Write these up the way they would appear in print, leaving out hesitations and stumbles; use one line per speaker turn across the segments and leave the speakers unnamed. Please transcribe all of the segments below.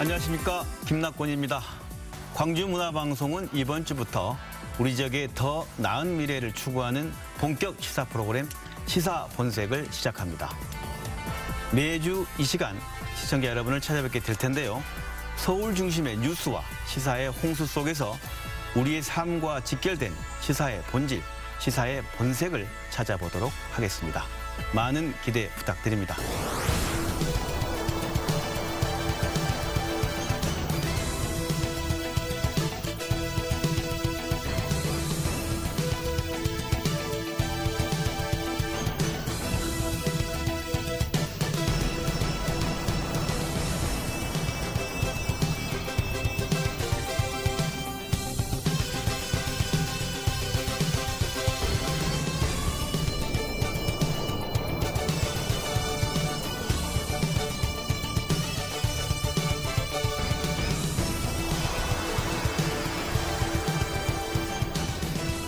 안녕하십니까, 김낙곤입니다. 광주문화방송은 이번 주부터 우리 지역의 더 나은 미래를 추구하는 본격 시사 프로그램 시사본색을 시작합니다. 매주 이 시간 시청자 여러분을 찾아뵙게 될 텐데요. 서울 중심의 뉴스와 시사의 홍수 속에서 우리의 삶과 직결된 시사의 본질, 시사의 본색을 찾아보도록 하겠습니다. 많은 기대 부탁드립니다.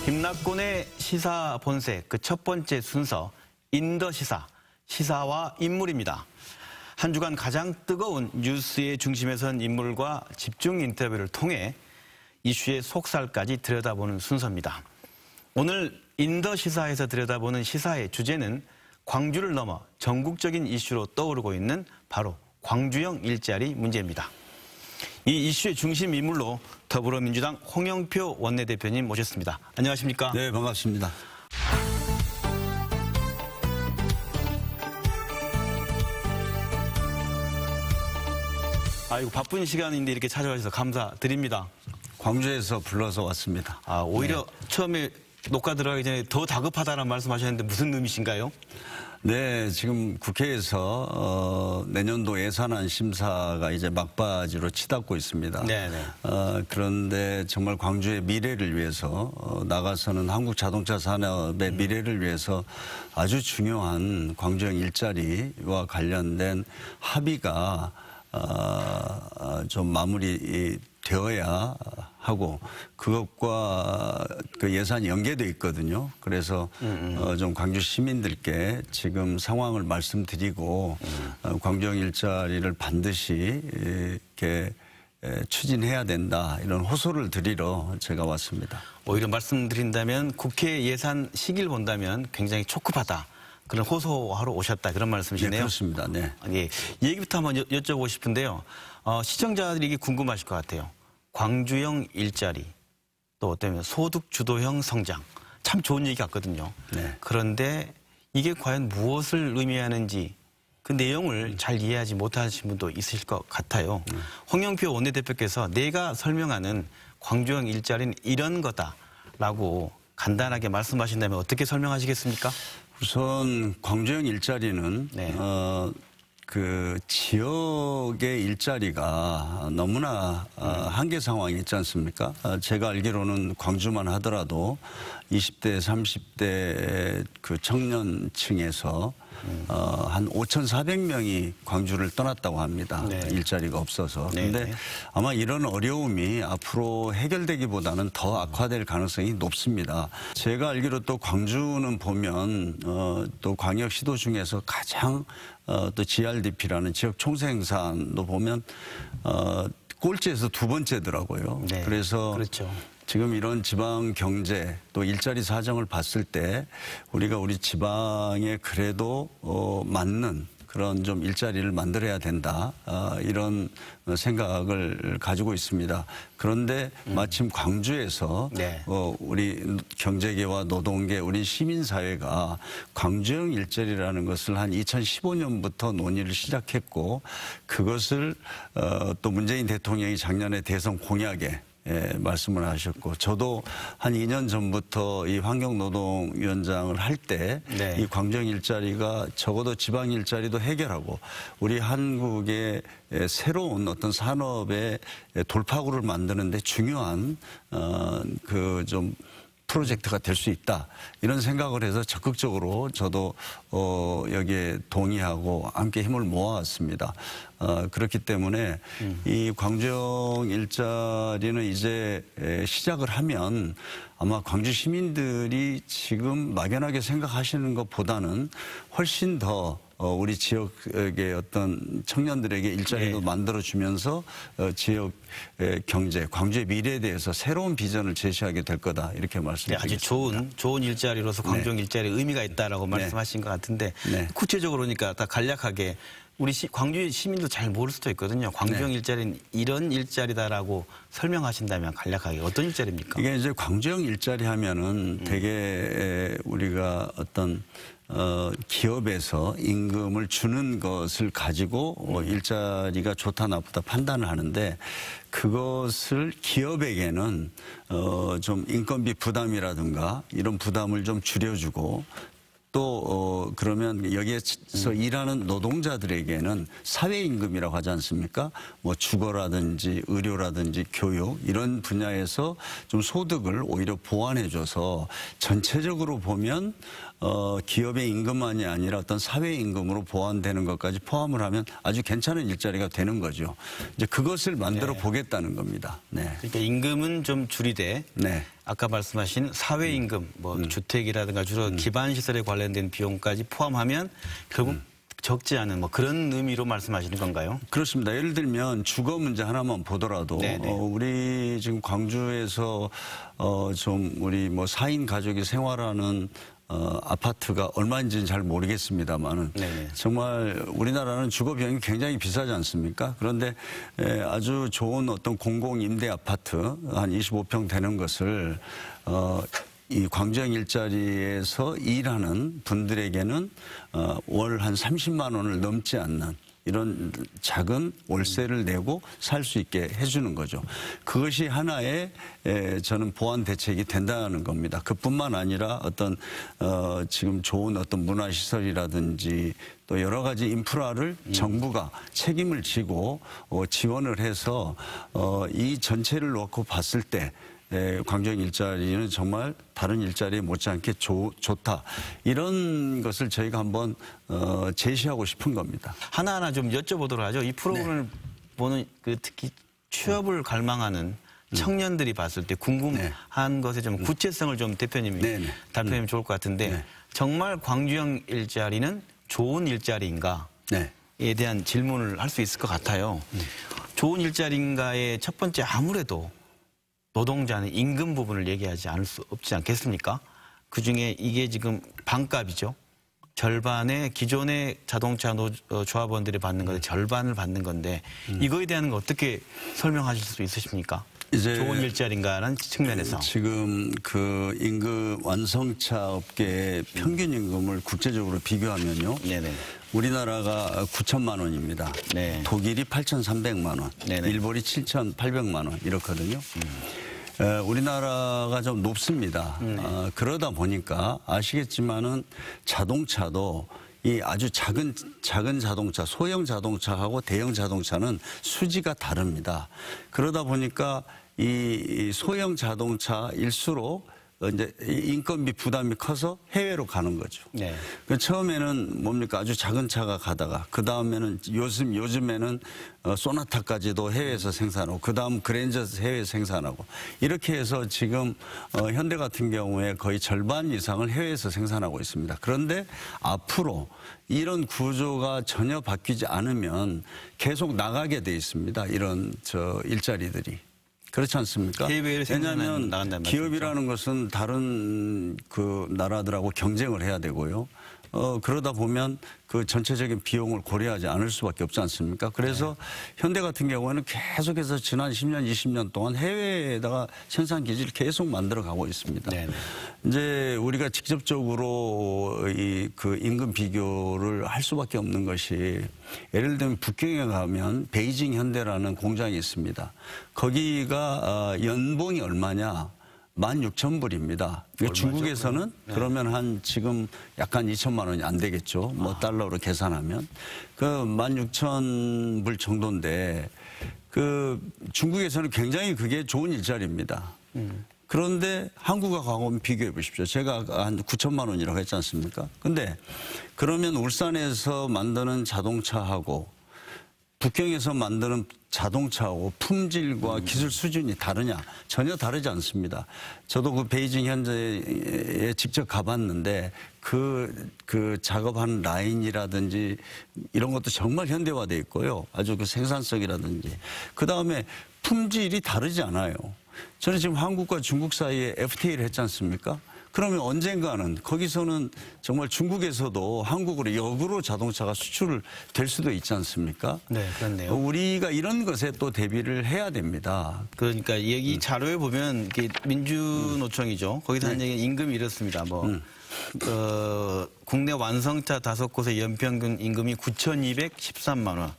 김낙곤의 시사 본색, 그 첫 번째 순서 인더시사, 시사와 인물입니다. 한 주간 가장 뜨거운 뉴스의 중심에 선 인물과 집중 인터뷰를 통해 이슈의 속살까지 들여다보는 순서입니다. 오늘 인더시사에서 들여다보는 시사의 주제는 광주를 넘어 전국적인 이슈로 떠오르고 있는 바로 광주형 일자리 문제입니다. 이 이슈의 중심 인물로 더불어민주당 홍영표 원내대표님 모셨습니다. 안녕하십니까?
네, 반갑습니다.
아이고, 바쁜 시간인데 이렇게 찾아와주셔서 감사드립니다.
광주에서 불러서 왔습니다.
오히려 네. 처음에 녹화 들어가기 전에 더 다급하다는 말씀하셨는데 무슨 의미신가요?
네, 지금 국회에서 내년도 예산안 심사가 이제 막바지로 치닫고 있습니다.
네네.
그런데 정말 광주의 미래를 위해서 나가서는 한국 자동차 산업의 미래를 위해서 아주 중요한 광주형 일자리와 관련된 합의가 좀 마무리 되어야 하고 그것과 그 예산이 연계되어 있거든요. 그래서 좀 광주 시민들께 지금 상황을 말씀드리고 광주형 일자리를 반드시 이렇게 추진해야 된다, 이런 호소를 드리러 제가 왔습니다.
오히려 말씀드린다면 국회 예산 시기를 본다면 굉장히 촉급하다, 그런 호소하러 오셨다, 그런 말씀이시네요.
네, 그렇습니다. 네.
예, 얘기부터 한번 여쭤보고 싶은데요. 시청자들이 이게 궁금하실 것 같아요. 광주형 일자리, 또 어쩌면 소득 주도형 성장, 참 좋은 얘기 같거든요.
네.
그런데 이게 과연 무엇을 의미하는지 그 내용을 잘 이해하지 못하신 분도 있으실 것 같아요. 홍영표 원내대표께서 내가 설명하는 광주형 일자리는 이런 거다라고 간단하게 말씀하신다면 어떻게 설명하시겠습니까?
우선 광주형 일자리는
네.
그 지역의 일자리가 너무나 한계 상황이 있지 않습니까? 제가 알기로는 광주만 하더라도 20대, 30대 그 청년층에서 한 5,400명이 광주를 떠났다고 합니다.
네.
일자리가 없어서. 그런데
네.
아마 이런 어려움이 앞으로 해결되기보다는 더 악화될 가능성이 높습니다. 제가 알기로 또 광주는 보면 또 광역시도 중에서 가장 또 GRDP라는 지역 총생산도 보면 꼴찌에서 두 번째더라고요.
네.
그래서
그렇죠.
지금 이런 지방 경제 또 일자리 사정을 봤을 때 우리가 우리 지방에 그래도 맞는 그런 좀 일자리를 만들어야 된다, 이런 생각을 가지고 있습니다. 그런데 마침 광주에서
네.
우리 경제계와 노동계, 우리 시민사회가 광주형 일자리라는 것을 한 2015년부터 논의를 시작했고, 그것을 또 문재인 대통령이 작년에 대선 공약에 말씀을 하셨고, 저도 한 2년 전부터 이 환경노동위원장을 할 때
네.
이 광주형 일자리가 적어도 지방 일자리도 해결하고 우리 한국의 새로운 어떤 산업의 돌파구를 만드는 데 중요한 그 좀 프로젝트가 될 수 있다, 이런 생각을 해서 적극적으로 저도 여기에 동의하고 함께 힘을 모아왔습니다. 그렇기 때문에 이 광주형 일자리는 이제 시작을 하면 아마 광주 시민들이 지금 막연하게 생각하시는 것보다는 훨씬 더 우리 지역의 어떤 청년들에게 일자리도 만들어주면서 지역 경제, 광주의 미래에 대해서 새로운 비전을 제시하게 될 거다 이렇게 말씀드리겠습니다.
아주 좋은 일자리로서 광주형 일자리에 의미가 있다라고 말씀하신 것 같은데 구체적으로 그러니까 다 간략하게 우리 광주의 시민도 잘 모를 수도 있거든요. 광주형 일자리는 이런 일자리다라고 설명하신다면 간략하게 어떤 일자리입니까?
이게 이제 광주형 일자리 하면은 되게 우리가 어떤 기업에서 임금을 주는 것을 가지고 일자리가 좋다 나쁘다 판단을 하는데 그것을 기업에게는 좀 인건비 부담이라든가 이런 부담을 좀 줄여주고 또 그러면 여기에서 일하는 노동자들에게는 사회임금이라고 하지 않습니까? 뭐 주거라든지 의료라든지 교육 이런 분야에서 좀 소득을 오히려 보완해줘서 전체적으로 보면 기업의 임금만이 아니라 어떤 사회임금으로 보완되는 것까지 포함을 하면 아주 괜찮은 일자리가 되는 거죠. 이제 그것을 만들어 보겠다는 겁니다. 네.
그러니까 임금은 좀 줄이되 아까 말씀하신 사회임금, 뭐 주택이라든가 주로 기반시설에 관련된 비용까지 포함하면 결국 적지 않은 뭐 그런 의미로 말씀하시는 건가요?
그렇습니다. 예를 들면 주거 문제 하나만 보더라도 우리 지금 광주에서 좀 우리 뭐 4인 가족이 생활하는 아파트가 얼마인지는 잘 모르겠습니다만은 정말 우리나라는 주거 비용이 굉장히 비싸지 않습니까? 그런데 아주 좋은 어떤 공공 임대 아파트 한 25평 되는 것을 이 광주형 일자리에서 일하는 분들에게는 월 한 30만 원을 넘지 않는 이런 작은 월세를 내고 살 수 있게 해주는 거죠. 그것이 하나의 저는 보완 대책이 된다는 겁니다. 그뿐만 아니라 어떤 지금 좋은 어떤 문화시설이라든지 또 여러 가지 인프라를 정부가 책임을 지고 지원을 해서 이 전체를 놓고 봤을 때 광주형 일자리는 정말 다른 일자리에 못지않게 좋다. 이런 것을 저희가 한번 제시하고 싶은 겁니다.
하나하나 좀 여쭤보도록 하죠. 이 프로그램을 보는 그 특히 취업을 갈망하는 청년들이 봤을 때 궁금한 것에 좀 구체성을 좀 대표님이 답변하면 좋을 것 같은데 정말 광주형 일자리는 좋은 일자리인가에 대한 질문을 할 수 있을 것 같아요. 좋은 일자리인가의 첫 번째 아무래도 노동자는 임금 부분을 얘기하지 않을 수 없지 않겠습니까? 그중에 이게 지금 반값이죠. 절반의 기존의 자동차 조합원들이 받는 것의 절반을 받는 건데 이거에 대한 거 어떻게 설명하실 수 있으십니까? 좋은 일자리인가라는 측면에서.
지금 그 임금 완성차 업계의 평균 임금을 국제적으로 비교하면요. 우리나라가 9천만 원입니다. 독일이 8,300만 원, 일본이 7,800만 원 이렇거든요. 우리나라가 좀 높습니다. 그러다 보니까 아시겠지만은 자동차도 이 아주 작은 자동차, 소형 자동차하고 대형 자동차는 수지가 다릅니다. 그러다 보니까 이 소형 자동차일수록 이제 인건비 부담이 커서 해외로 가는 거죠. 그 처음에는 뭡니까 아주 작은 차가 가다가 그 다음에는 요즘에는 소나타까지도 해외에서 생산하고 그 다음 그랜저 해외 생산하고 이렇게 해서 지금 현대 같은 경우에 거의 절반 이상을 해외에서 생산하고 있습니다. 그런데 앞으로 이런 구조가 전혀 바뀌지 않으면 계속 나가게 돼 있습니다. 이런 일자리들이. 그렇지 않습니까? 왜냐하면 기업이라는 것은 다른 그 나라들하고 경쟁을 해야 되고요. 그러다 보면 그 전체적인 비용을 고려하지 않을 수밖에 없지 않습니까? 그래서 현대 같은 경우에는 계속해서 지난 10년, 20년 동안 해외에다가 생산 기지를 계속 만들어 가고 있습니다. 이제 우리가 직접적으로 그 임금 비교를 할 수밖에 없는 것이 예를 들면 북경에 가면 베이징 현대라는 공장이 있습니다. 거기가 연봉이 얼마냐? 16,000불입니다. 중국에서는 그러면 한 지금 약간 2천만 원이 안 되겠죠. 뭐 달러로 계산하면. 그 16,000불 정도인데 그 중국에서는 굉장히 그게 좋은 일자리입니다. 그런데 한국하고 비교해 보십시오. 제가 한 9천만 원이라고 했지 않습니까? 근데 그러면 울산에서 만드는 자동차하고 북경에서 만드는 자동차하고 품질과 기술 수준이 다르냐? 전혀 다르지 않습니다. 저도 그 베이징 현지에 직접 가봤는데 그 작업하는 라인이라든지 이런 것도 정말 현대화돼 있고요. 아주 그 생산성이라든지. 그다음에 품질이 다르지 않아요. 저는 지금 한국과 중국 사이에 FTA를 했지 않습니까? 그러면 언젠가는 거기서는 정말 중국에서도 한국으로 역으로 자동차가 수출될 수도 있지 않습니까?
네, 그렇네요.
우리가 이런 것에 또 대비를 해야 됩니다.
그러니까 여기 자료에 보면 이게 민주노총이죠. 거기서 한 얘기는 임금이 이렇습니다. 국내 완성차 5곳의 연평균 임금이 9,213만 원.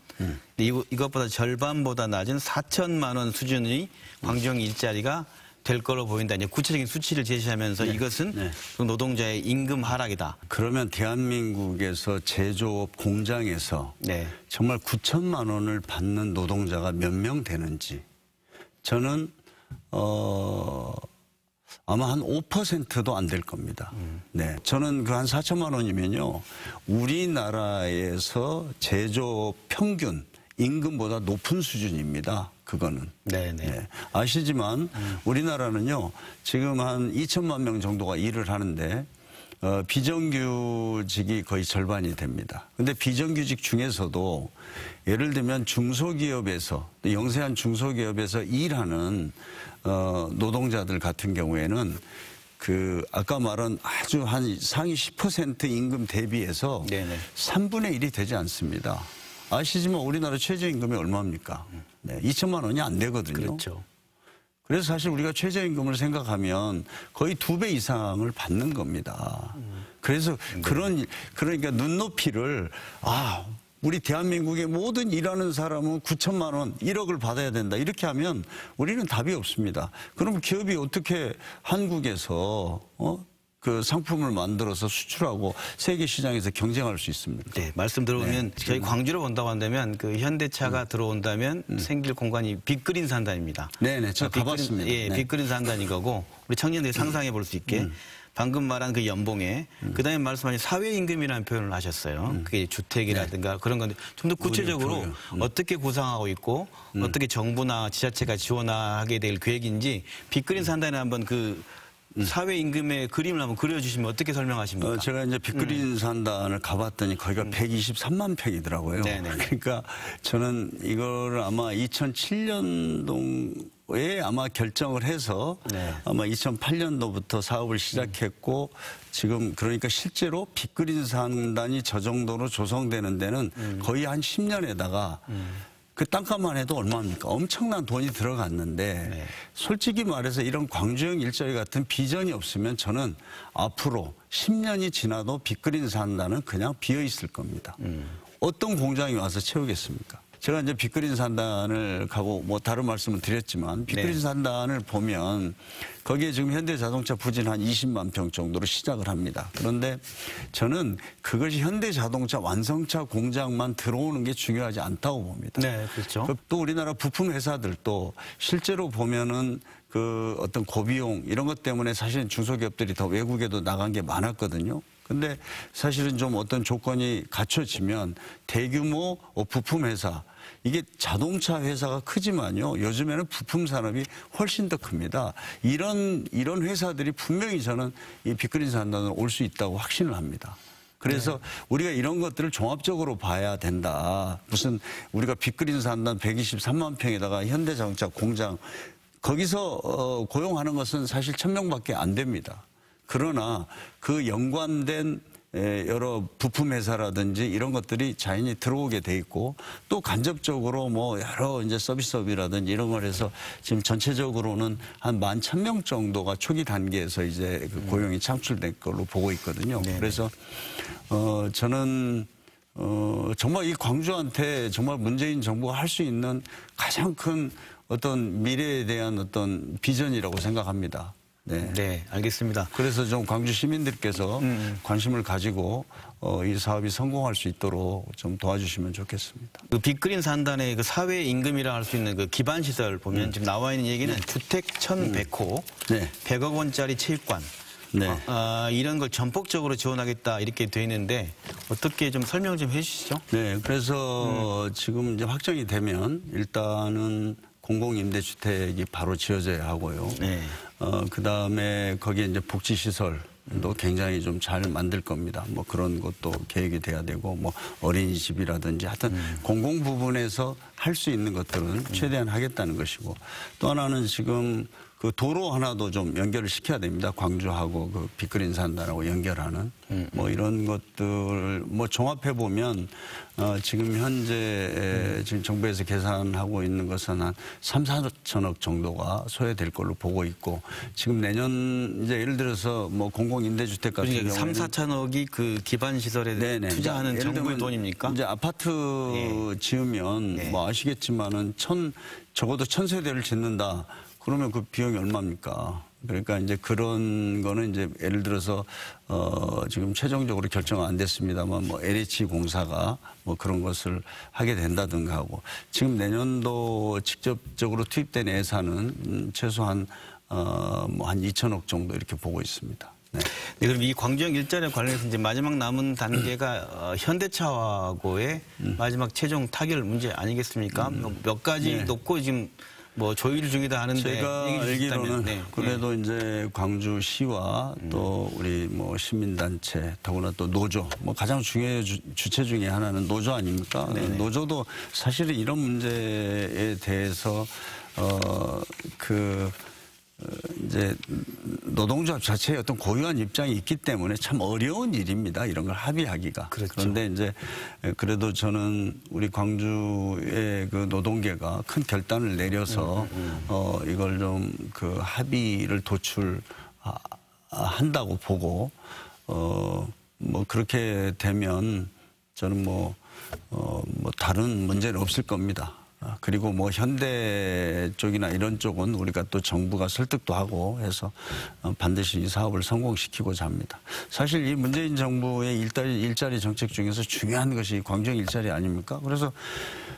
이것보다 절반보다 낮은 4천만 원 수준의 광주형 일자리가 될 걸로 보인다. 이제 구체적인 수치를 제시하면서 이것은 그 노동자의 임금 하락이다.
그러면 대한민국에서 제조업 공장에서 정말 9천만 원을 받는 노동자가 몇 명 되는지 저는 아마 한 5%도 안 될 겁니다. 네, 저는 그 한 4천만 원이면요, 우리나라에서 제조업 평균 임금보다 높은 수준입니다. 그거는. 네. 아시지만 우리나라는요, 지금 한 2천만 명 정도가 일을 하는데 비정규직이 거의 절반이 됩니다. 근데 비정규직 중에서도 예를 들면 중소기업에서, 영세한 중소기업에서 일하는 노동자들 같은 경우에는 아까 말한 아주 한 상위 10% 임금 대비해서 3분의 1이 되지 않습니다. 아시지만 우리나라 최저임금이 얼마입니까? 2천만 원이 안 되거든요.
그렇죠.
그래서 사실 우리가 최저임금을 생각하면 거의 2배 이상을 받는 겁니다. 그래서 그러니까 눈높이를 우리 대한민국의 모든 일하는 사람은 9천만 원, 1억을 받아야 된다. 이렇게 하면 우리는 답이 없습니다. 그럼 기업이 어떻게 한국에서 그 상품을 만들어서 수출하고 세계 시장에서 경쟁할 수 있습니까?
네, 말씀 들어보면 저희 광주로 본다고 한다면 그 현대차가 들어온다면 생길 공간이 빅그린 산단입니다.
네네, 제가 가봤습니다.
예, 빅그린 산단인 거고 우리 청년들이 상상해 볼 수 있게 방금 말한 그 연봉에 그다음에 말씀하신 사회임금이라는 표현을 하셨어요. 그게 주택이라든가 그런 건데 좀 더 구체적으로 어떻게 구상하고 있고 어떻게 정부나 지자체가 지원하게 될 계획인지 빅그린 산단에 한번 사회 임금의 그림을 한번 그려주시면 어떻게 설명하십니까?
제가 이제 빅그린 산단을 가봤더니 거기가 123만 평이더라고요. 그러니까 저는 이거를 아마 2007년도에 아마 결정을 해서 아마 2008년도부터 사업을 시작했고 지금 그러니까 실제로 빅그린 산단이 저 정도로 조성되는 데는 거의 한 10년에다가 그 땅값만 해도 얼마입니까? 엄청난 돈이 들어갔는데 솔직히 말해서 이런 광주형 일자리 같은 비전이 없으면 저는 앞으로 10년이 지나도 빅그린 산단은 그냥 비어 있을 겁니다. 어떤 공장이 와서 채우겠습니까? 제가 이제 빅그린 산단을 가고 뭐 다른 말씀을 드렸지만 빅그린 산단을 보면 거기에 지금 현대자동차 부진 한 20만 평 정도로 시작을 합니다. 그런데 저는 그것이 현대자동차 완성차 공장만 들어오는 게 중요하지 않다고 봅니다.
네, 그렇죠.
또 우리나라 부품 회사들도 실제로 보면은 그 어떤 고비용 이런 것 때문에 사실은 중소기업들이 더 외국에도 나간 게 많았거든요. 근데 사실은 좀 어떤 조건이 갖춰지면 대규모 부품 회사, 이게 자동차 회사가 크지만요, 요즘에는 부품 산업이 훨씬 더 큽니다. 이런 회사들이 분명히 저는 이 빅그린 산단으로 올 수 있다고 확신을 합니다. 그래서 우리가 이런 것들을 종합적으로 봐야 된다. 무슨 우리가 빅그린 산단 123만 평에다가 현대자동차 공장 거기서 고용하는 것은 사실 1,000명밖에 안 됩니다. 그러나 그 연관된 여러 부품 회사라든지 이런 것들이 자연히 들어오게 돼 있고 또 간접적으로 뭐 여러 이제 서비스업이라든지 이런 걸 해서 지금 전체적으로는 한 11,000명 정도가 초기 단계에서 이제 그 고용이 창출된 걸로 보고 있거든요. 그래서 저는 정말 이 광주한테 정말 문재인 정부가 할 수 있는 가장 큰 어떤 미래에 대한 어떤 비전이라고 생각합니다.
네, 알겠습니다.
그래서 좀 광주 시민들께서 관심을 가지고 이 사업이 성공할 수 있도록 좀 도와주시면 좋겠습니다.
그 빅그린 산단의 그 사회 임금이라 할 수 있는 그 기반 시설 보면 지금 나와 있는 얘기는 주택 1,100호, 100억 원짜리 체육관,
네.
이런 걸 전폭적으로 지원하겠다 이렇게 돼 있는데 어떻게 좀 설명 좀 해주시죠?
네, 그래서 지금 이제 확정이 되면 일단은 공공임대주택이 바로 지어져야 하고요.
네.
그 다음에 거기에 이제 복지시설도 굉장히 좀 잘 만들 겁니다. 뭐 그런 것도 계획이 돼야 되고, 뭐 어린이집이라든지 하여튼 공공 부분에서 할 수 있는 것들은 최대한 하겠다는 것이고, 또 하나는 지금 그 도로 하나도 좀 연결을 시켜야 됩니다. 광주하고 그 빅그린산단하고 연결하는 뭐 이런 것들 뭐 종합해 보면 지금 현재 지금 정부에서 계산하고 있는 것은 한 3, 4천억 정도가 소요될 걸로 보고 있고, 지금 내년 이제 예를 들어서 뭐 공공임대주택 같은
그러니까
경우는
3, 4천억이 그 기반 시설에
네네.
투자하는
예를
정부의
들면
돈입니까?
이제 아파트 지으면 뭐 아시겠지만은 적어도 1000세대를 짓는다. 그러면 그 비용이 얼마입니까? 그러니까 이제 그런 거는 이제 예를 들어서 지금 최종적으로 결정은 안 됐습니다만 뭐 LH 공사가 뭐 그런 것을 하게 된다든가 하고, 지금 내년도 직접적으로 투입된 예산은 최소한 뭐 한 2천억 정도 이렇게 보고 있습니다. 네.
네, 그럼 이 광주형 일자리와 관련해서 이제 마지막 남은 단계가 현대차하고의 마지막 최종 타결 문제 아니겠습니까? 몇 가지
네.
놓고 지금 뭐 조율 중이다 하는데
제가
얘기
알기로는
네.
그래도 이제 광주시와 또 우리 뭐 시민단체, 더구나 또 노조, 뭐 가장 중요한 주체 중에 하나는 노조 아닙니까?
네네.
노조도 사실은 이런 문제에 대해서 이제 노동조합 자체의 어떤 고유한 입장이 있기 때문에 참 어려운 일입니다. 이런 걸 합의하기가.
그렇죠.
그런데 이제 그래도 저는 우리 광주의 그 노동계가 큰 결단을 내려서 이걸 좀 그 합의를 도출한다고 보고 뭐 그렇게 되면 저는 뭐 다른 문제는 없을 겁니다. 그리고 뭐 현대 쪽이나 이런 쪽은 우리가 또 정부가 설득도 하고 해서 반드시 이 사업을 성공시키고자 합니다. 사실 이 문재인 정부의 일자리 정책 중에서 중요한 것이 광주형 일자리 아닙니까? 그래서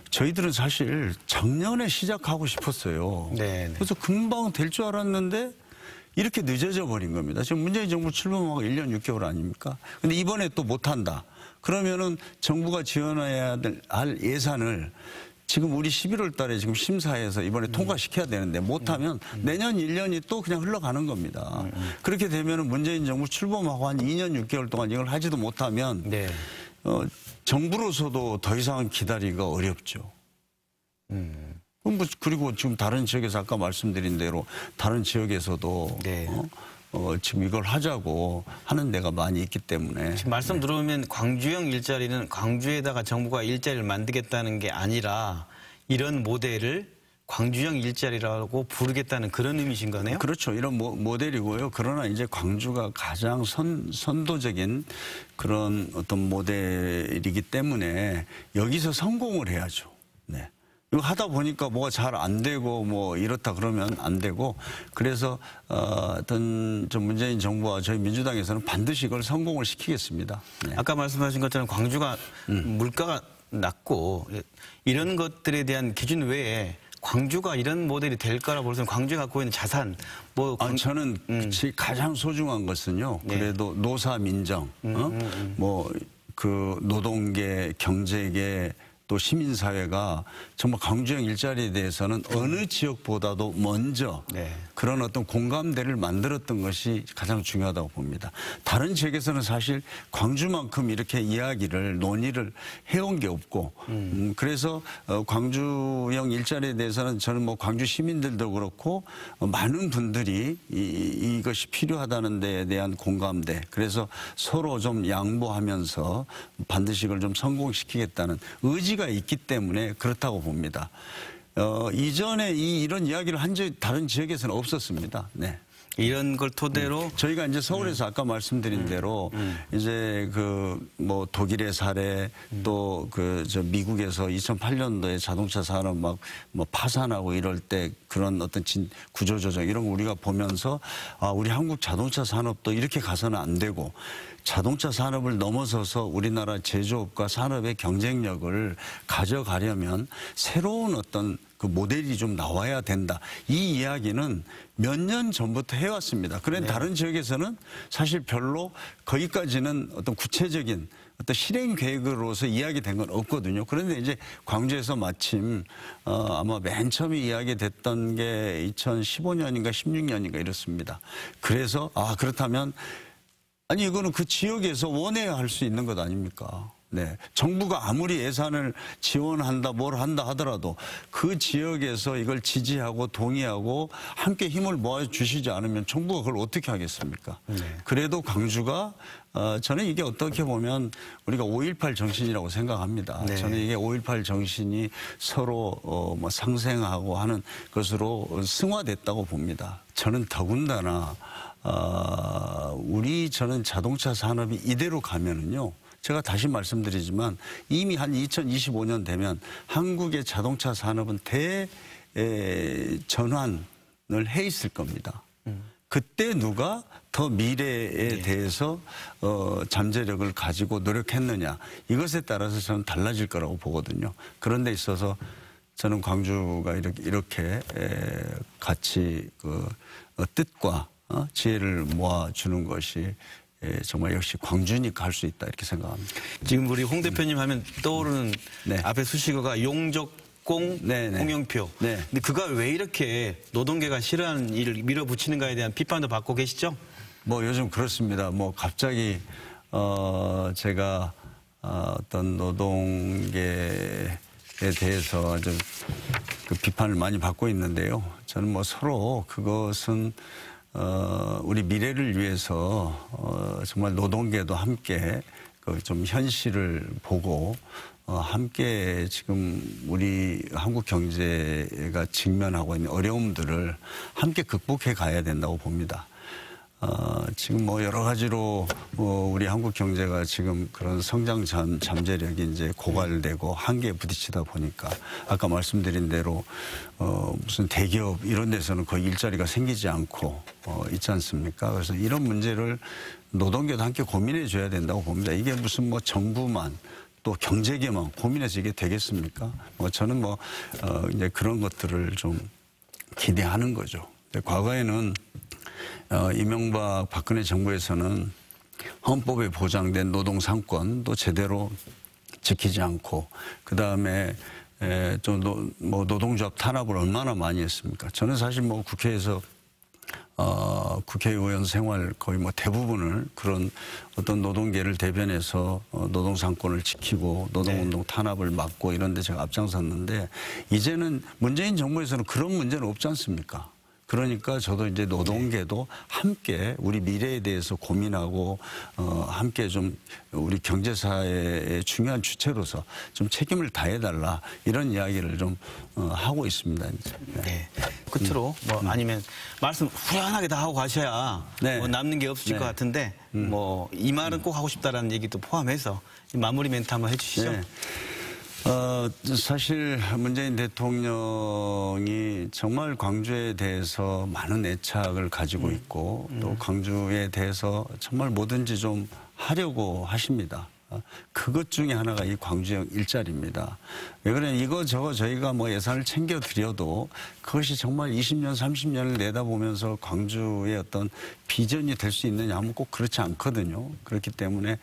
저희들은 사실 작년에 시작하고 싶었어요.
네.
그래서 금방 될 줄 알았는데 이렇게 늦어져 버린 겁니다. 지금 문재인 정부 출범하고 1년 6개월 아닙니까? 근데 이번에 또 못한다. 그러면은 정부가 지원해야 할 예산을 지금 우리 11월 달에 지금 심사해서 이번에 통과시켜야 되는데 못하면 내년 1년이 또 그냥 흘러가는 겁니다. 그렇게 되면 문재인 정부 출범하고 한 2년 6개월 동안 이걸 하지도 못하면
네.
정부로서도 더 이상 기다리기가 어렵죠. 그리고 지금 다른 지역에서 아까 말씀드린 대로 다른 지역에서도
네.
지금 이걸 하자고 하는 데가 많이 있기 때문에.
지금 말씀 들어보면 광주형 일자리는 광주에다가 정부가 일자리를 만들겠다는 게 아니라 이런 모델을 광주형 일자리라고 부르겠다는 그런 의미신 거네요?
그렇죠. 이런 모델이고요. 그러나 이제 광주가 가장 선도적인 그런 어떤 모델이기 때문에 여기서 성공을 해야죠. 네. 이거 하다 보니까 뭐가 잘 안 되고 뭐 이렇다 그러면 안 되고, 그래서 어떤 좀 문재인 정부와 저희 민주당에서는 반드시 이걸 성공을 시키겠습니다. 네.
아까 말씀하신 것처럼 광주가 물가가 낮고 이런 것들에 대한 기준 외에 광주가 이런 모델이 될까라고 볼 때는 광주가 갖고 있는 자산 뭐
저는 가장 소중한 것은요.
네.
그래도 노사 민정, 뭐 그 노동계, 경제계, 또 시민사회가 정말 광주형 일자리에 대해서는 어느 지역보다도 먼저
네.
그런 어떤 공감대를 만들었던 것이 가장 중요하다고 봅니다. 다른 지역에서는 사실 광주만큼 이렇게 논의를 해온 게 없고, 그래서 광주형 일자리에 대해서는 저는 뭐 광주 시민들도 그렇고 많은 분들이 이것이 필요하다는 데에 대한 공감대, 그래서 서로 좀 양보하면서 반드시 이걸 좀 성공시키겠다는 의지가 있기 때문에 그렇다고 봅니다. 이전에 이런 이야기를 한 적이 다른 지역에서는 없었습니다. 네.
이런 걸 토대로
저희가 이제 서울에서 아까 말씀드린 대로 이제 그 뭐 독일의 사례, 또 그 저 미국에서 2008년도에 자동차 산업 막 뭐 파산하고 이럴 때 그런 어떤 구조조정 이런 거 우리가 보면서 우리 한국 자동차 산업도 이렇게 가서는 안 되고, 자동차 산업을 넘어서서 우리나라 제조업과 산업의 경쟁력을 가져가려면 새로운 어떤 그 모델이 좀 나와야 된다. 이 이야기는 몇 년 전부터 해왔습니다. 그런데 다른 지역에서는 사실 별로 거기까지는 어떤 구체적인 어떤 실행 계획으로서 이야기된 건 없거든요. 그런데 이제 광주에서 마침 아마 맨 처음에 이야기됐던 게 2015년인가 16년인가 이렇습니다. 그래서 그렇다면 아니 이거는 그 지역에서 원해야 할 수 있는 것 아닙니까? 네. 정부가 아무리 예산을 지원한다 뭘 한다 하더라도 그 지역에서 이걸 지지하고 동의하고 함께 힘을 모아주시지 않으면 정부가 그걸 어떻게 하겠습니까? 그래도 광주가 저는 이게 어떻게 보면 우리가 5.18 정신이라고 생각합니다.
네.
저는 이게 5.18 정신이 서로 뭐 상생하고 하는 것으로 승화됐다고 봅니다. 저는 더군다나 저는 자동차 산업이 이대로 가면은요. 제가 다시 말씀드리지만 이미 한 2025년 되면 한국의 자동차 산업은 대전환을 해 있을 겁니다. 그때 누가 더 미래에 대해서 잠재력을 가지고 노력했느냐 이것에 따라서 저는 달라질 거라고 보거든요. 그런 데 있어서 저는 광주가 이렇게 같이 뜻과 지혜를 모아주는 것이 정말 역시 광주니까 할 수 있다 이렇게 생각합니다.
지금 우리 홍 대표님 하면 떠오르는 앞에 수식어가 용적공, 홍영표. 근데 그가 왜 이렇게 노동계가 싫어하는 일을 밀어붙이는가에 대한 비판도 받고 계시죠?
뭐 요즘 그렇습니다. 뭐 갑자기 제가 어떤 노동계에 대해서 좀 그 비판을 많이 받고 있는데요. 저는 뭐 서로 그것은 우리 미래를 위해서 정말 노동계도 함께 좀 현실을 보고 함께 지금 우리 한국 경제가 직면하고 있는 어려움들을 함께 극복해 가야 된다고 봅니다. 지금 뭐 여러 가지로 우리 한국 경제가 지금 그런 성장 잠재력이 이제 고갈되고 한계에 부딪히다 보니까 아까 말씀드린 대로 무슨 대기업 이런 데서는 거의 일자리가 생기지 않고 있지 않습니까? 그래서 이런 문제를 노동계도 함께 고민해 줘야 된다고 봅니다. 이게 무슨 뭐 정부만 또 경제계만 고민해서 이게 되겠습니까? 저는 이제 그런 것들을 좀 기대하는 거죠. 과거에는 이명박 박근혜 정부에서는 헌법에 보장된 노동 상권도 제대로 지키지 않고 그다음에 좀 노동조합 탄압을 얼마나 많이 했습니까? 저는 사실 국회에서 국회의원 생활 거의 대부분을 그런 어떤 노동계를 대변해서 노동 상권을 지키고 노동운동 탄압을 막고 이런 데 제가 앞장섰는데 이제는 문재인 정부에서는 그런 문제는 없지 않습니까? 그러니까 저도 이제 노동계도 함께 우리 미래에 대해서 고민하고 함께 좀 우리 경제사회의 중요한 주체로서 좀 책임을 다해달라 이런 이야기를 좀 하고 있습니다. 이제.
네. 끝으로 아니면 말씀 후련하게 다 하고 가셔야 남는 게 없으실 것 같은데 이 말은 꼭 하고 싶다라는 얘기도 포함해서 마무리 멘트 한번 해주시죠.
네. 사실 문재인 대통령이 정말 광주에 대해서 많은 애착을 가지고 있고 또 광주에 대해서 정말 뭐든지 좀 하려고 하십니다. 그것 중에 하나가 이 광주형 일자리입니다. 왜 그러냐면 이거 저희가 예산을 챙겨드려도 그것이 정말 20년, 30년을 내다보면서 광주의 어떤 비전이 될 수 있느냐 하면 꼭 그렇지 않거든요. 그렇기 때문에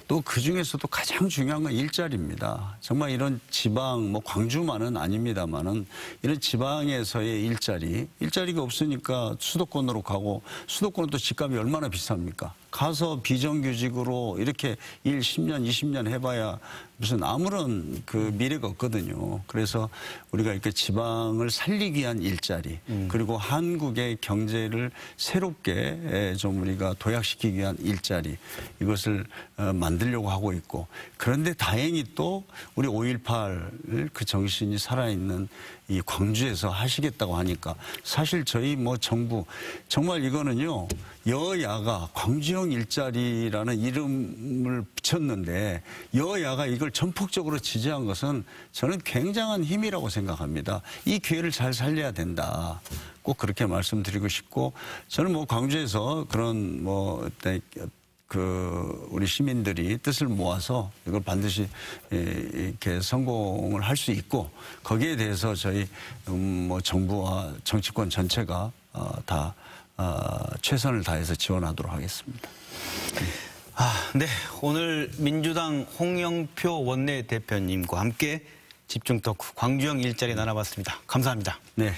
또 그중에서도 가장 중요한 건 일자리입니다. 정말 이런 지방, 광주만은 아닙니다만은 이런 지방에서의 일자리가 없으니까 수도권으로 가고 수도권은 또 집값이 얼마나 비쌉니까? 가서 비정규직으로 이렇게 10년, 20년 해봐야 무슨 아무런 그 미래가 없거든요. 그래서 우리가 이렇게 지방을 살리기 위한 일자리 그리고 한국의 경제를 새롭게 좀 우리가 도약시키기 위한 일자리 이것을 만들려고 하고 있고 그런데 다행히 또 우리 5.18 그 정신이 살아있는 이 광주에서 하시겠다고 하니까 사실 저희 정부 정말 이거는요 여야가 광주형 일자리라는 이름을 붙였는데 여야가 이걸 전폭적으로 지지한 것은 저는 굉장한 힘이라고 생각합니다. 이 기회를 잘 살려야 된다. 꼭 그렇게 말씀드리고 싶고 저는 광주에서 그런 우리 시민들이 뜻을 모아서 이걸 반드시 이렇게 성공을 할 수 있고 거기에 대해서 저희 뭐 정부와 정치권 전체가 다 최선을 다해서 지원하도록 하겠습니다.
네. 오늘 민주당 홍영표 원내대표님과 함께 집중 토크 광주형 일자리 나눠봤습니다. 감사합니다.
네.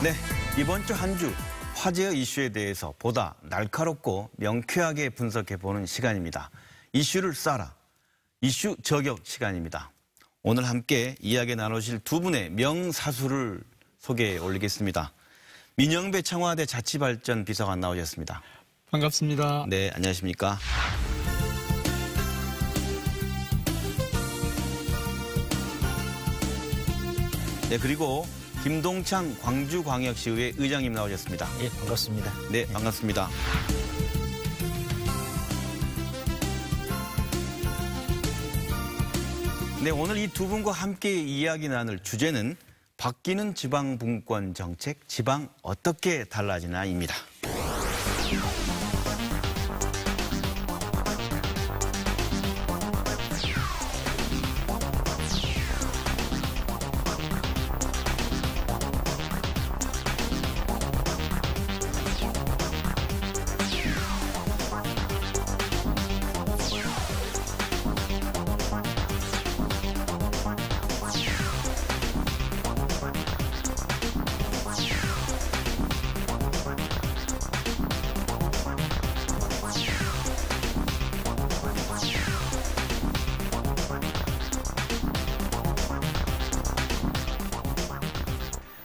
네. 이번 주 한 주 화제의 이슈에 대해서 보다 날카롭고 명쾌하게 분석해보는 시간입니다. 이슈를 쏴라. 이슈 저격 시간입니다. 오늘 함께 이야기 나누실 두 분의 명사수를 소개해 올리겠습니다. 민영배 청와대 자치발전 비서관 나오셨습니다.
반갑습니다.
네, 안녕하십니까. 네, 그리고 김동창 광주광역시의회 의장님 나오셨습니다.
예, 반갑습니다.
네, 반갑습니다. 네, 오늘 이 두 분과 함께 이야기 나눌 주제는 바뀌는 지방분권 정책, 지방 어떻게 달라지나입니다.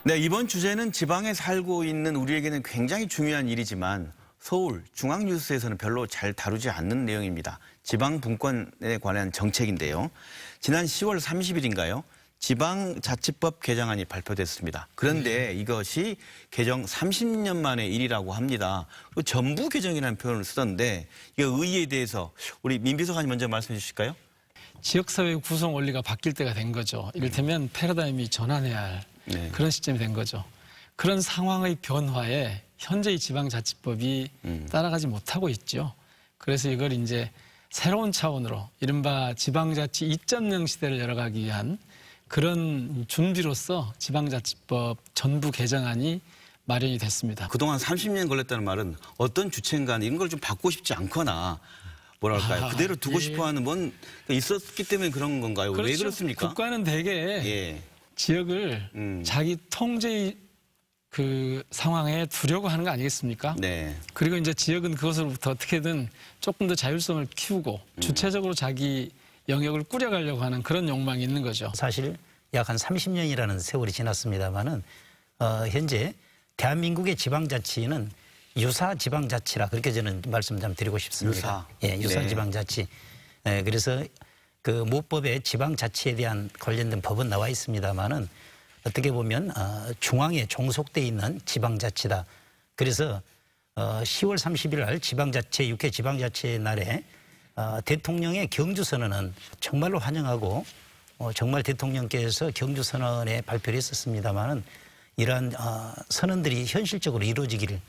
네, 이번 주제는 지방에 살고 있는 우리에게는 굉장히 중요한 일이지만 서울 중앙뉴스에서는 별로 잘 다루지 않는 내용입니다. 지방분권에 관한 정책인데요. 지난 10월 30일인가요? 지방자치법 개정안이 발표됐습니다. 그런데 이것이 개정 30년 만의 일이라고 합니다. 전부 개정이라는 표현을 쓰던데 이 의의에 대해서 우리 민 비서관님 먼저 말씀해 주실까요?
지역사회 구성 원리가 바뀔 때가 된 거죠. 이를테면 패러다임이 전환해야 할 그런 시점이 된 거죠. 그런 상황의 변화에 현재의 지방자치법이 따라가지 못하고 있죠. 그래서 이걸 이제 새로운 차원으로 이른바 지방자치 2.0 시대를 열어가기 위한 그런 준비로서 지방자치법 전부 개정안이 마련이 됐습니다.
그동안 30년 걸렸다는 말은 어떤 주체인가 이런 걸 좀 바꾸고 싶지 않거나 뭐랄까요. 그대로 두고 싶어하는 뭔 있었기 때문에 그런 건가요?
그렇죠.
왜 그렇습니까?
국가는 대개 지역을 자기 통제의 그 상황에 두려고 하는 거 아니겠습니까?
네.
그리고 이제 지역은 그것으로부터 어떻게든 조금 더 자율성을 키우고 주체적으로 자기 영역을 꾸려가려고 하는 그런 욕망이 있는 거죠.
사실 약 한 30년이라는 세월이 지났습니다만은 현재 대한민국의 지방자치는 유사 지방자치라 그렇게 저는 말씀 좀 드리고 싶습니다. 유사 지방자치. 그래서 그 모법에 지방자치에 대한 관련된 법은 나와 있습니다만은 어떻게 보면 중앙에 종속돼 있는 지방자치다. 그래서 10월 30일 날 지방자치 6회 지방자치 날에 대통령의 경주선언은 정말로 환영하고 정말 대통령께서 경주선언에 발표를 했었습니다마는 이러한 선언들이 현실적으로 이루어지기를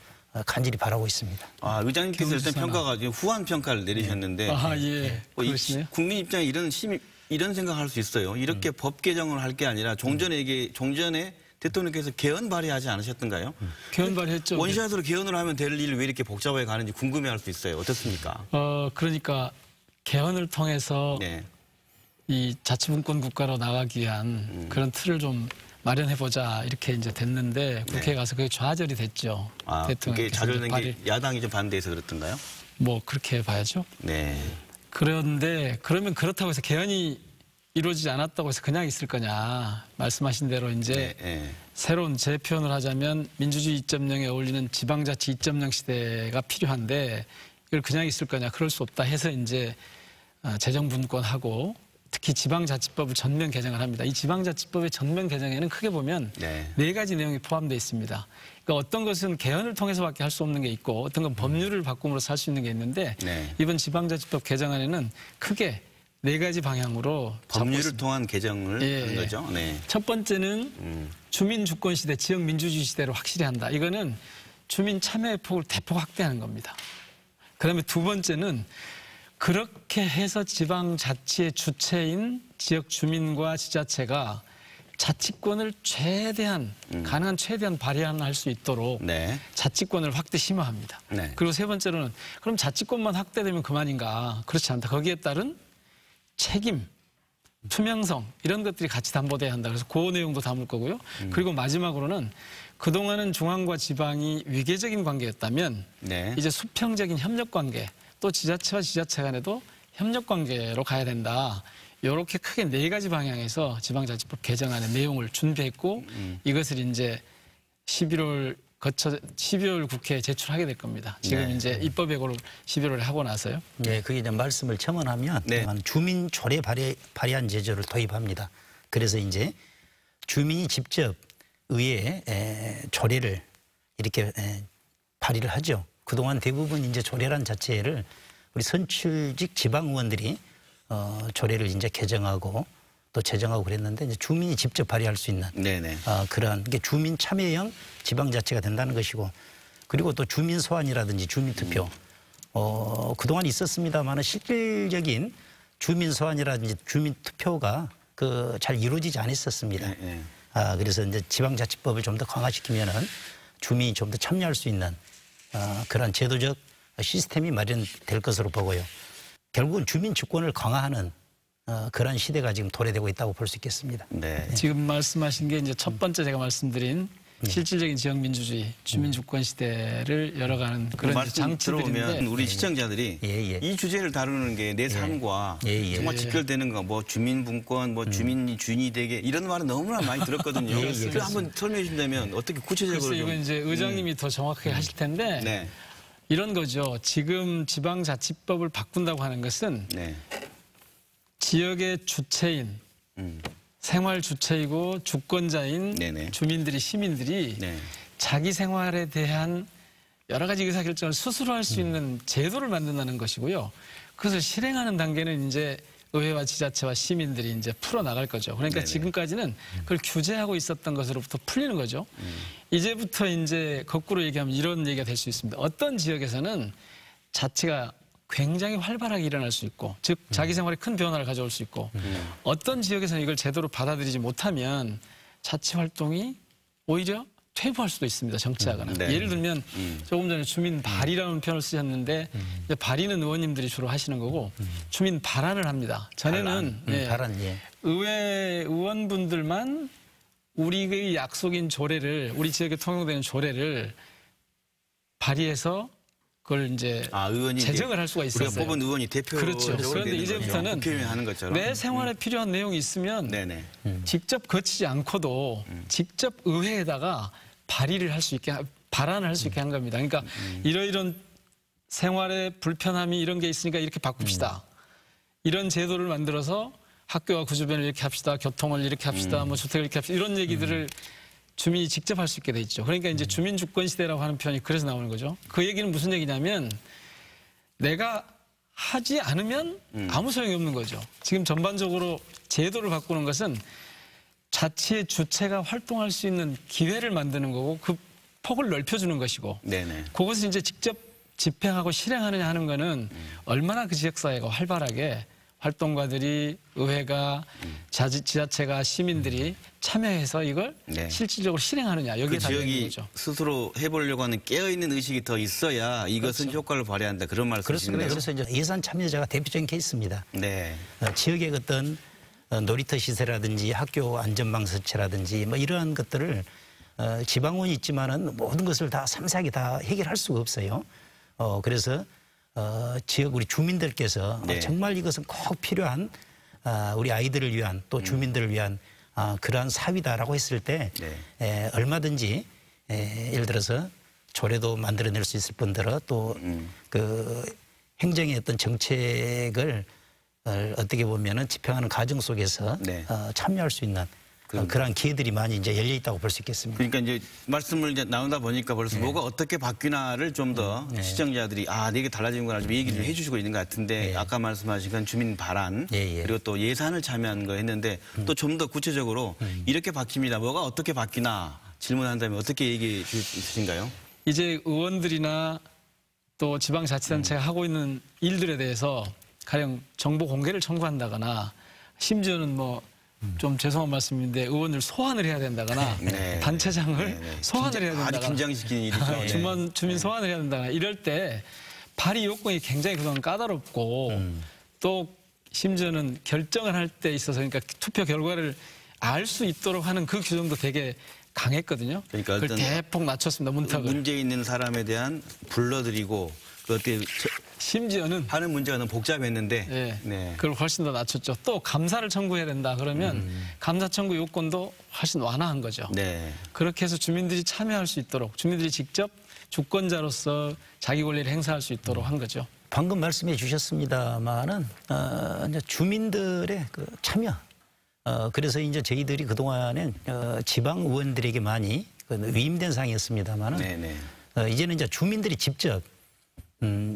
간절히 바라고 있습니다.
의장님께서 일단 평가가 후한 평가를 내리셨는데
그러시네요.
국민 입장에 이런 생각할 수 있어요. 이렇게 법 개정을 할 게 아니라 종전에 대통령께서 개헌 발의하지 않으셨던가요?
개헌 발의했죠.
원샷으로 개헌을 하면 될 일을 왜 이렇게 복잡하게 가는지 궁금해할 수 있어요. 어떻습니까?
그러니까 개헌을 통해서 이 자치분권 국가로 나가기 위한 그런 틀을 좀 마련해보자 이렇게 이제 됐는데 국회에 가서 그게 좌절이 됐죠.
그게 좌절된 게 야당이 좀 반대해서 그렇던가요?
뭐 그렇게 봐야죠.
네.
그런데 그러면 그렇다고 해서 개헌이 이루어지지 않았다고 해서 그냥 있을 거냐. 말씀하신 대로 이제 새로운 재표현을 하자면 민주주의 2.0에 어울리는 지방자치 2.0 시대가 필요한데 이걸 그냥 있을 거냐. 그럴 수 없다 해서 이제 재정분권하고 특히 지방자치법을 전면 개정을 합니다. 이 지방자치법의 전면 개정에는 크게 보면 네 가지 내용이 포함되어 있습니다. 그러니까 어떤 것은 개헌을 통해서밖에 할 수 없는 게 있고 어떤 건 법률을 바꿈으로써 할 수 있는 게 있는데 이번 지방자치법 개정안에는 크게 네 가지 방향으로 잡고
법률을
있습니다.
통한 개정을 하는 거죠. 네.
첫 번째는 주민 주권 시대, 지역 민주주의 시대를 확실히 한다. 이거는 주민 참여의 폭을 대폭 확대하는 겁니다. 그다음에 두 번째는 그렇게 해서 지방자치의 주체인 지역 주민과 지자체가 자치권을 최대한 가능한 최대한 발휘할 수 있도록
네.
자치권을 확대 심화합니다.
네.
그리고 세 번째로는 그럼 자치권만 확대되면 그만인가? 그렇지 않다. 거기에 따른 책임, 투명성 이런 것들이 같이 담보돼야 한다. 그래서 그 내용도 담을 거고요. 그리고 마지막으로는 그동안은 중앙과 지방이 위계적인 관계였다면
네.
이제 수평적인 협력 관계 또 지자체와 지자체 간에도 협력 관계로 가야 된다. 이렇게 크게 네 가지 방향에서 지방자치법 개정안의 내용을 준비했고 이것을 이제 12월 국회에 제출하게 될 겁니다. 지금
네.
이제 입법 예고를 11월에 하고 나서요.
네, 그게 이제 말씀을 첨언하면
네.
주민 조례 발의안 제도를 도입합니다. 그래서 이제 주민이 직접 의회에 조례를 이렇게 발의를 하죠. 그동안 대부분 이제 조례란 자체를 우리 선출직 지방 의원들이 조례를 이제 개정하고 또 제정하고 그랬는데 이제 주민이 직접 발의할 수 있는
네네.
그런 게 주민 참여형 지방자치가 된다는 것이고 그리고 또 주민 소환이라든지 주민 투표 그동안 있었습니다만 실질적인 주민 소환이라든지 주민 투표가 잘 이루어지지 않았었습니다.
네.
그래서 이제 지방자치법을 좀 더 강화시키면은 주민이 좀 더 참여할 수 있는 그런 제도적 시스템이 마련될 것으로 보고요. 결국은 주민 주권을 강화하는 그런 시대가 지금 도래되고 있다고 볼 수 있겠습니다.
네.
지금 말씀하신 게 이제 첫 번째 제가 말씀드린 실질적인 지역 민주주의, 주민 주권 시대를 열어가는 그런
말씀
장치들인데
들어보면 우리 시청자들이
예.
이 주제를 다루는 게 내 삶과
예.
정말 직결되는 거, 뭐 주민분권, 뭐 주민이 주인이 되게 이런 말은 너무나 많이 들었거든요. 그래서 한번 설명해 주신다면 어떻게 구체적으로
글쎄 이건 이제 의장님이 더 정확하게 하실 텐데
네.
이런 거죠. 지금 지방자치법을 바꾼다고 하는 것은
네.
지역의 주체인 생활 주체이고 주권자인
네네.
주민들이 시민들이
네.
자기 생활에 대한 여러 가지 의사결정을 스스로 할 수 있는 제도를 만든다는 것이고요. 그것을 실행하는 단계는 이제 의회와 지자체와 시민들이 이제 풀어나갈 거죠. 그러니까
네네.
지금까지는 그걸 규제하고 있었던 것으로부터 풀리는 거죠. 이제부터 이제 거꾸로 얘기하면 이런 얘기가 될 수 있습니다. 어떤 지역에서는 자치가 굉장히 활발하게 일어날 수 있고 즉 자기 생활에 큰 변화를 가져올 수 있고 어떤 지역에서는 이걸 제대로 받아들이지 못하면 자치 활동이 오히려 퇴보할 수도 있습니다. 정치하거나.
네.
예를 들면 조금 전에 주민 발의라는 표현을 쓰셨는데 이제 발의는 의원님들이 주로 하시는 거고 주민 발안을 합니다. 전에는
발안, 예.
의회 의원분들만 우리의 약속인 조례를 우리 지역에 통용되는 조례를 발의해서 그걸 이제
의원이
제정을 할 수가 있었어요.
우리가 뽑은 의원이 대표로
그렇죠. 그런데 이제부터는
국회의원 하는 것처럼
내 생활에 필요한 내용이 있으면
네네.
직접 거치지 않고도 직접 의회에다가 발의를 할 수 있게 발안을 할 수 있게 한 겁니다. 그러니까 이러이런 생활에 불편함이 이런 게 있으니까 이렇게 바꿉시다. 이런 제도를 만들어서 학교와 그 주변을 이렇게 합시다. 교통을 이렇게 합시다. 뭐 주택을 이렇게 합시다. 이런 얘기들을 주민이 직접 할 수 있게 돼 있죠. 그러니까 이제 주민 주권 시대라고 하는 표현이 그래서 나오는 거죠. 그 얘기는 무슨 얘기냐면 내가 하지 않으면 아무 소용이 없는 거죠. 지금 전반적으로 제도를 바꾸는 것은 자치의 주체가 활동할 수 있는 기회를 만드는 거고 그 폭을 넓혀주는 것이고
네네.
그것을 이제 직접 집행하고 실행하느냐 하는 거는 얼마나 그 지역사회가 활발하게 활동가들이 의회가 지자체가 시민들이 참여해서 이걸
네.
실질적으로 실행하느냐 여기에
그
달려 있는
지역이
거죠.
스스로 해보려고 하는 깨어있는 의식이 더 있어야 이것은
그렇죠.
효과를 발휘한다. 그런
그렇습니다.
말씀이시네요.
그래서 이제 예산 참여자가 대표적인 케이스입니다.
네.
지역의 어떤 놀이터 시설이라든지 학교 안전망 설치라든지 뭐 이러한 것들을 지방원이 있지만은 모든 것을 다 섬세하게 다 해결할 수가 없어요. 그래서 지역 우리 주민들께서
네.
정말 이것은 꼭 필요한 우리 아이들을 위한 또 주민들을 위한 그러한 사위다라고 했을 때
네.
얼마든지 예를 들어서 조례도 만들어낼 수 있을 뿐더러 또 그 행정의 어떤 정책을 어떻게 보면은 집행하는 과정 속에서
네.
참여할 수 있는 그러한 기회들이 많이 이제 열려 있다고 볼 수 있겠습니다.
그러니까 이제 말씀을 이제 나누다 보니까 벌써 뭐가 어떻게 바뀌나를 좀 더 시청자들이 이게 달라지는구나 좀 얘기를 좀 해주시고 있는 것 같은데 아까 말씀하신 건 주민 발안 그리고 또 예산을 참여한 거 했는데 또 좀 더 구체적으로 이렇게 바뀝니다. 뭐가 어떻게 바뀌나 질문한다면 어떻게 얘기해 주실 수 있으신가요?
이제 의원들이나 또 지방자치단체가 하고 있는 일들에 대해서 가령 정보 공개를 청구한다거나 심지어는 뭐 좀 죄송한 말씀인데 의원을 소환을 해야 된다거나
네.
단체장을 소환을 해야 된다거나
아주 긴장시키는 일이죠.
주민 소환을 해야 된다거나 이럴 때 발의 요건이 굉장히 그동안 까다롭고 또 심지어는 결정을 할 때 있어서 그러니까 투표 결과를 알 수 있도록 하는 그 규정도 되게 강했거든요.
그러니까
그걸 대폭 낮췄습니다. 문턱을.
문제 있는 사람에 대한 불러들이고 그 어떻게
심지어는
하는 문제가 너무 복잡했는데
네.
네.
그걸 훨씬 더 낮췄죠. 또 감사를 청구해야 된다 그러면 감사 청구 요건도 훨씬 완화한 거죠.
네. 그렇게
그렇게 해서 주민들이 참여할 수 있도록 주민들이 직접 주권자로서 자기 권리를 행사할 수 있도록 한 거죠.
방금 말씀해 주셨습니다마는 이제 주민들의 그 참여. 그래서 이제 저희들이 그동안엔 지방 의원들에게 많이 위임된 상이었습니다마는
네네.
이제는 이제 주민들이 직접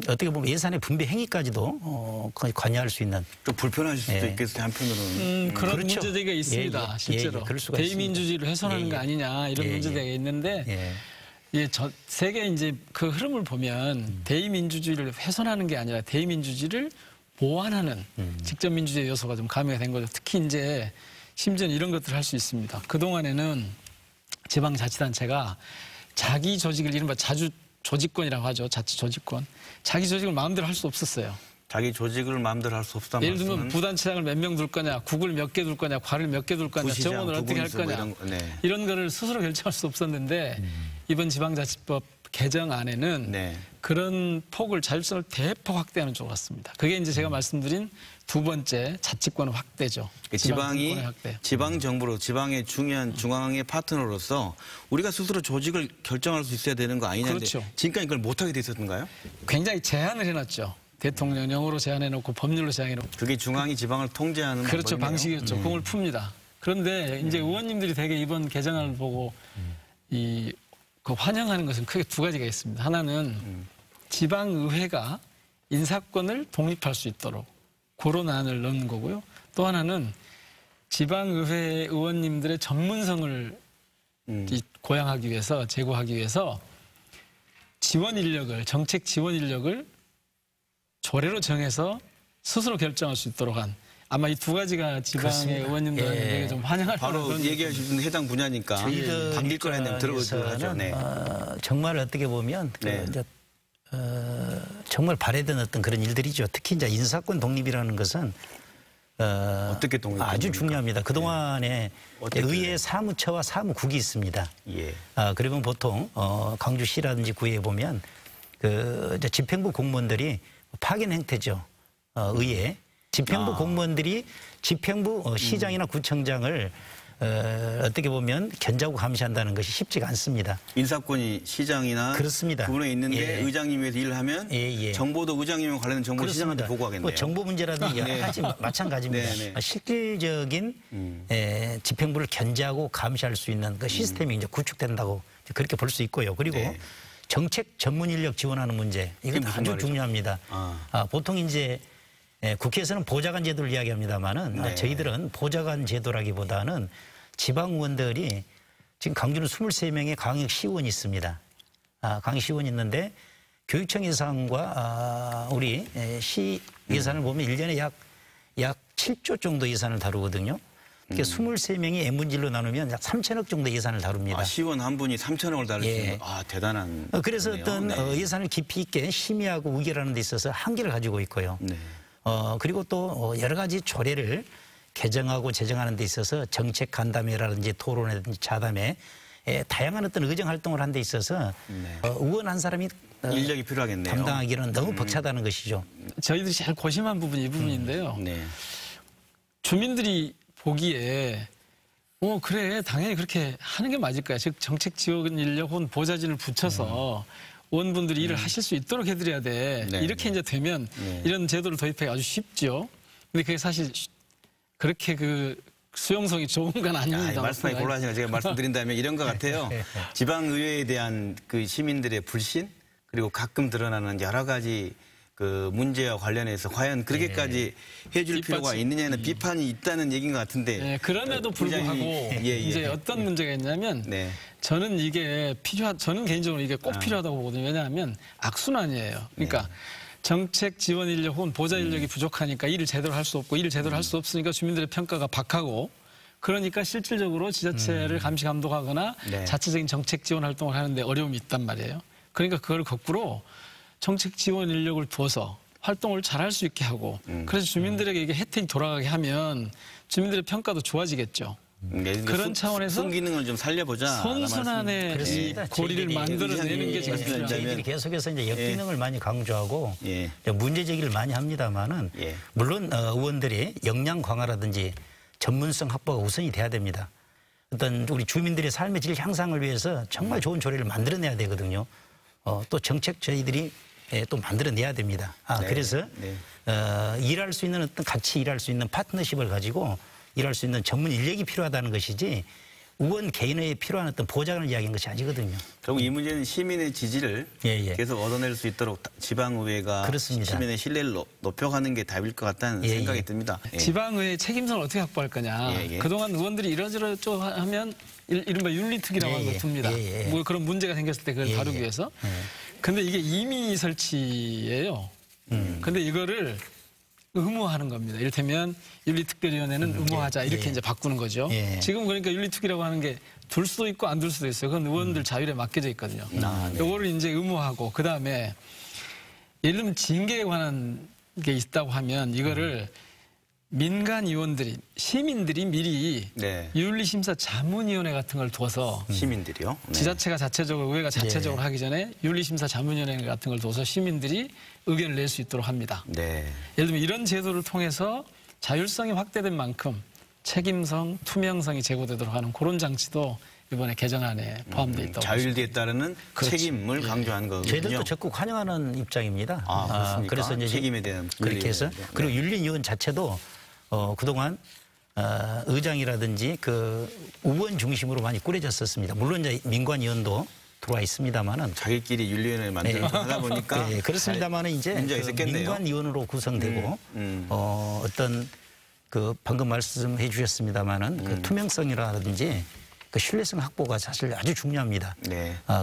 어떻게 보면 예산의 분배 행위까지도 거의 관여할 수 있는
좀 불편하실 수도 있겠어요 한편으로는.
그런
그렇죠.
문제제기가 있습니다.
예,
실제로.
그럴 수가
대의민주주의를 훼손하는
예,
거 아니냐 이런
예,
문제제기가
예.
있는데
예.
예, 세계 이제 그 흐름을 보면 대의민주주의를 훼손하는 게 아니라 대의민주주의를 보완하는 직접 민주주의 요소가 좀 가미가 된 거죠. 특히 이제 심지어는 이런 것들을 할 수 있습니다. 그동안에는 지방자치단체가 자기 조직을 이른바 자주 조직권이라고 하죠. 자치 조직권. 자기 조직을 마음대로 할 수 없었어요.
자기 조직을 마음대로 할 수 없다는
예를 들면
말씀은
부단체장을 몇 명 둘 거냐, 국을 몇 개 둘 거냐, 과를 몇 개 둘 거냐,
부시장,
정원을 어떻게 할
부군수 뭐
거냐
이런 거, 네.
이런 거를 스스로 결정할 수 없었는데 이번 지방자치법 개정안에는
네.
그런 폭을 자율성을 대폭 확대하는 쪽으로 갔습니다. 그게 이제 제가 말씀드린 두 번째 자치권 확대죠.
지방이
지방권의 확대.
지방 정부로 지방의 중요한 중앙의 파트너로서 우리가 스스로 조직을 결정할 수 있어야 되는 거 아니냐는데
그렇죠.
지금까지 그걸 못하게 됐었던가요?
굉장히 제한을 해놨죠. 대통령령으로 제한해놓고 법률로 제한해놓고.
그게 중앙이 지방을 통제하는
그렇죠.
방법이네요.
방식이었죠. 공을 풉니다. 그런데 이제 의원님들이 되게 이번 개정안을 보고 그 환영하는 것은 크게 두 가지가 있습니다. 하나는 지방의회가 인사권을 독립할 수 있도록 그런 안을 넣는 거고요. 또 하나는 지방의회 의원님들의 전문성을 고양하기 위해서 제고하기 위해서 지원 인력을 정책 지원 인력을 조례로 정해서 스스로 결정할 수 있도록 한 아마 이 두 가지가 지방의
그렇습니다.
의원님들한테
예.
되게 좀 환영할
바로
그런
얘기하시는 해당 분야니까 당길 거라 했는데 들어보도록 하죠. 네.
정말 어떻게 보면
네.
이제 정말 바래던 어떤 그런 일들이죠. 특히 이제 인사권 독립이라는 것은
어떻게 독립됩니까?
아주 중요합니다. 그동안에
어떻게
의회 사무처와 사무국이 있습니다.
예.
그러면 보통 광주시라든지 구에 보면 그 이제 집행부 공무원들이 파견 행태죠. 의회 집행부 공무원들이 집행부 시장이나 구청장을 어떻게 보면 견제하고 감시한다는 것이 쉽지가 않습니다.
인사권이 시장이나
그렇습니다.
부분에 있는데
예.
의장님 위해서 일을 하면
예.
정보도 의장님과 관련된 정보를 시장한테 보고하겠네요.
뭐 정보 문제라든지 여러 가지 마찬가지입니다.
네, 네.
실질적인 집행부를 견제하고 감시할 수 있는 그 시스템이 이제 구축된다고 그렇게 볼 수 있고요. 그리고
네.
정책 전문 인력 지원하는 문제 이건
무슨
아주
말이죠?
중요합니다. 보통 이제 국회에서는 보좌관 제도를 이야기합니다만은
네.
저희들은 보좌관 제도라기보다는 지방 의원들이 지금 강주는 23명의 광역 시의원이 있습니다. 광역 시의원이 있는데 교육청 예산과 우리 시 예산을 보면 1년에 약 7조 정도 예산을 다루거든요. 그러니까 23명이 N분질로 나누면 약 3천억 정도 예산을 다룹니다.
시의원 한 분이 3천억을 다룰 수
예.
있는 대단한.
그래서
거네요.
어떤
네.
예산을 깊이 있게 심의하고 의결하는 데 있어서 한계를 가지고 있고요.
네.
그리고 또 여러 가지 조례를 개정하고 제정하는 데 있어서 정책 간담회라든지 토론회든지 자담회 다양한 어떤 의정 활동을 하는 데 있어서 의원 한 사람이
인력이 필요하겠네요.
담당하기는 너무 벅차다는 것이죠.
저희들이 제일 고심한 부분이 이 부분인데요.
네.
주민들이 보기에 그래 당연히 그렇게 하는 게 맞을 거야. 즉 정책 지원 인력 혹은 보좌진을 붙여서 의원분들이 일을 하실 수 있도록 해드려야 돼.
네,
이렇게 이제 되면 이런 제도를 도입하기 아주 쉽죠. 근데 그게 사실 그렇게 수용성이 좋은 건 아닙니다.
말씀이 곤란하시니까 제가 말씀드린다면 이런 것 같아요. 지방의회에 대한 그 시민들의 불신 그리고 가끔 드러나는 여러 가지 그 문제와 관련해서 과연 그렇게까지 해줄 필요가 있느냐는 비판이 있다는 얘기인 것 같은데.
네, 그럼에도 불구하고 이제 어떤 문제가 있냐면 저는 이게 저는 개인적으로 이게 꼭 필요하다고 보거든요. 왜냐하면 악순환이에요. 그러니까 정책 지원 인력 혹은 보좌 인력이 부족하니까 일을 제대로 할 수 없고 일을 제대로 할 수 없으니까 주민들의 평가가 박하고 그러니까 실질적으로 지자체를 감시 감독하거나 자체적인 정책 지원 활동을 하는데 어려움이 있단 말이에요. 그러니까 그걸 거꾸로 정책 지원 인력을 두어서 활동을 잘할 수 있게 하고 그래서 주민들에게 이게 혜택이 돌아가게 하면 주민들의 평가도 좋아지겠죠. 그런 차원에서
기능을 좀 살려보자.
선순환의 이 고리를 만들어내는 게 지금 필요합니다.
저희들이 계속해서 이제 역기능을 많이 강조하고 문제 제기를 많이 합니다만은 물론 의원들이 역량 강화라든지 전문성 확보가 우선이 돼야 됩니다. 어떤 우리 주민들의 삶의 질 향상을 위해서 정말 좋은 조례를 만들어내야 되거든요. 또 정책 저희들이 또 만들어내야 됩니다. 그래서 일할 수 있는 어떤 같이 일할 수 있는 파트너십을 가지고 일할 수 있는 전문 인력이 필요하다는 것이지 의원 개인의 필요한 어떤 보장을 이야기한 것이 아니거든요.
결국 이 문제는 시민의 지지를 계속 얻어낼 수 있도록 지방의회가
그렇습니다.
시민의 신뢰를 높여가는 게 답일 것 같다는 생각이 듭니다.
지방의회 책임성을 어떻게 확보할 거냐. 그동안 의원들이 이러저러 하면 이른바 윤리특위라고 하는 거 둡니다. 뭐 그런 문제가 생겼을 때 그걸 다루기 위해서. 근데 이게 임의 설치예요. 근데 이거를 의무화하는 겁니다. 이를테면 윤리특별위원회는 의무화하자 이렇게 이제 바꾸는 거죠. 지금 그러니까 윤리특위라고 하는 게 둘 수도 있고 안 둘 수도 있어요. 그건 의원들 자율에 맡겨져 있거든요. 요거를 이제 의무화하고 그다음에 예를 들면 징계에 관한 게 있다고 하면 이거를 민간 의원들이 시민들이 미리 윤리심사 자문위원회 같은 걸 둬서
시민들이요?
지자체가 자체적으로 의회가 자체적으로 하기 전에 윤리심사 자문위원회 같은 걸 둬서 시민들이 의견을 낼 수 있도록 합니다. 예를 들면 이런 제도를 통해서 자율성이 확대된 만큼 책임성, 투명성이 제고되도록 하는 그런 장치도 이번에 개정안에 포함되어 있다고
자율성에 따르는 책임을 강조하는 거군요.
저희들도 적극 환영하는 입장입니다. 그래서 이제
책임에 대한
그렇게 해서 그리고 윤리위원 자체도 그동안 의장이라든지 그 의원 중심으로 많이 꾸려졌었습니다. 물론 이제 민관위원도 들어와 있습니다만은
자기끼리 윤리위원회를 만들어서 하다 보니까
그렇습니다만은 이제 그 민관위원으로 구성되고 어떤 그 방금 말씀해 주셨습니다만은 그 투명성이라든지 그 신뢰성 확보가 사실 아주 중요합니다.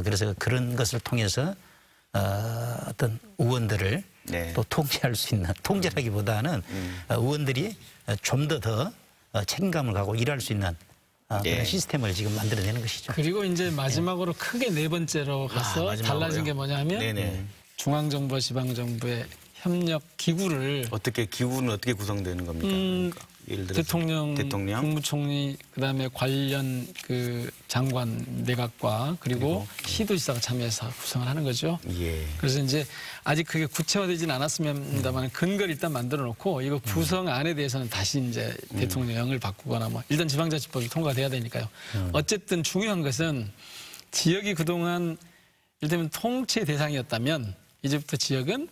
그래서 그런 것을 통해서 어떤 의원들을 또 통제할 수 있는 통제라기보다는 의원들이 좀 더 책임감을 갖고 일할 수 있는 그런 시스템을 지금 만들어내는 것이죠.
그리고 이제 마지막으로 크게 네 번째로 가서 달라진 게 뭐냐 하면 중앙정부와 지방정부의 협력 기구를
기구는 어떻게 구성되는 겁니까? 예를 들어서
대통령, 국무총리, 그다음에 관련 그 장관 내각과 그리고 시도지사가 참여해서 구성을 하는 거죠. 그래서 이제 아직 그게 구체화되지는 않았습니다만 근거를 일단 만들어 놓고 이거 구성안에 대해서는 다시 이제 대통령령을 바꾸거나 뭐 일단 지방자치법이 통과돼야 되니까요. 어쨌든 중요한 것은 지역이 그동안 이를테면 통치 대상이었다면 이제부터 지역은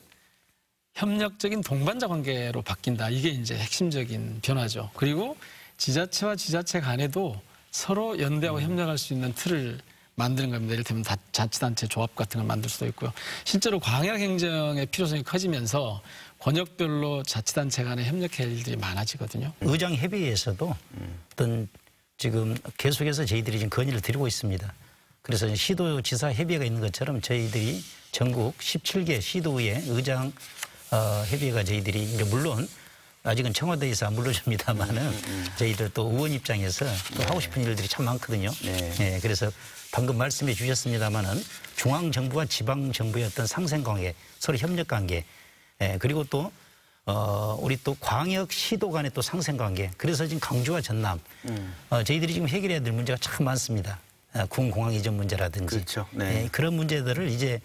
협력적인 동반자 관계로 바뀐다. 이게 이제 핵심적인 변화죠. 그리고 지자체와 지자체 간에도 서로 연대하고 협력할 수 있는 틀을 만드는 겁니다. 이를테면 자치단체 조합 같은 걸 만들 수도 있고요. 실제로 광역 행정의 필요성이 커지면서 권역별로 자치단체 간에 협력할 일들이 많아지거든요.
의장협의회에서도 어떤 지금 계속해서 저희들이 지금 건의를 드리고 있습니다. 그래서 시도지사 협의회가 있는 것처럼 저희들이 전국 17개 시도의회 의장 협의회가 저희들이 이제 물론 아직은 청와대에서 안 불러줍니다만은 저희들 또 의원 입장에서 또 하고 싶은 일들이 참 많거든요. 그래서 방금 말씀해 주셨습니다만은 중앙정부와 지방정부의 어떤 상생관계, 서로 협력관계, 그리고 또 우리 또 광역 시도 간의 또 상생관계. 그래서 지금 강주와 전남 저희들이 지금 해결해야 될 문제가 참 많습니다. 군공항 이전 문제라든지 그런 문제들을 이제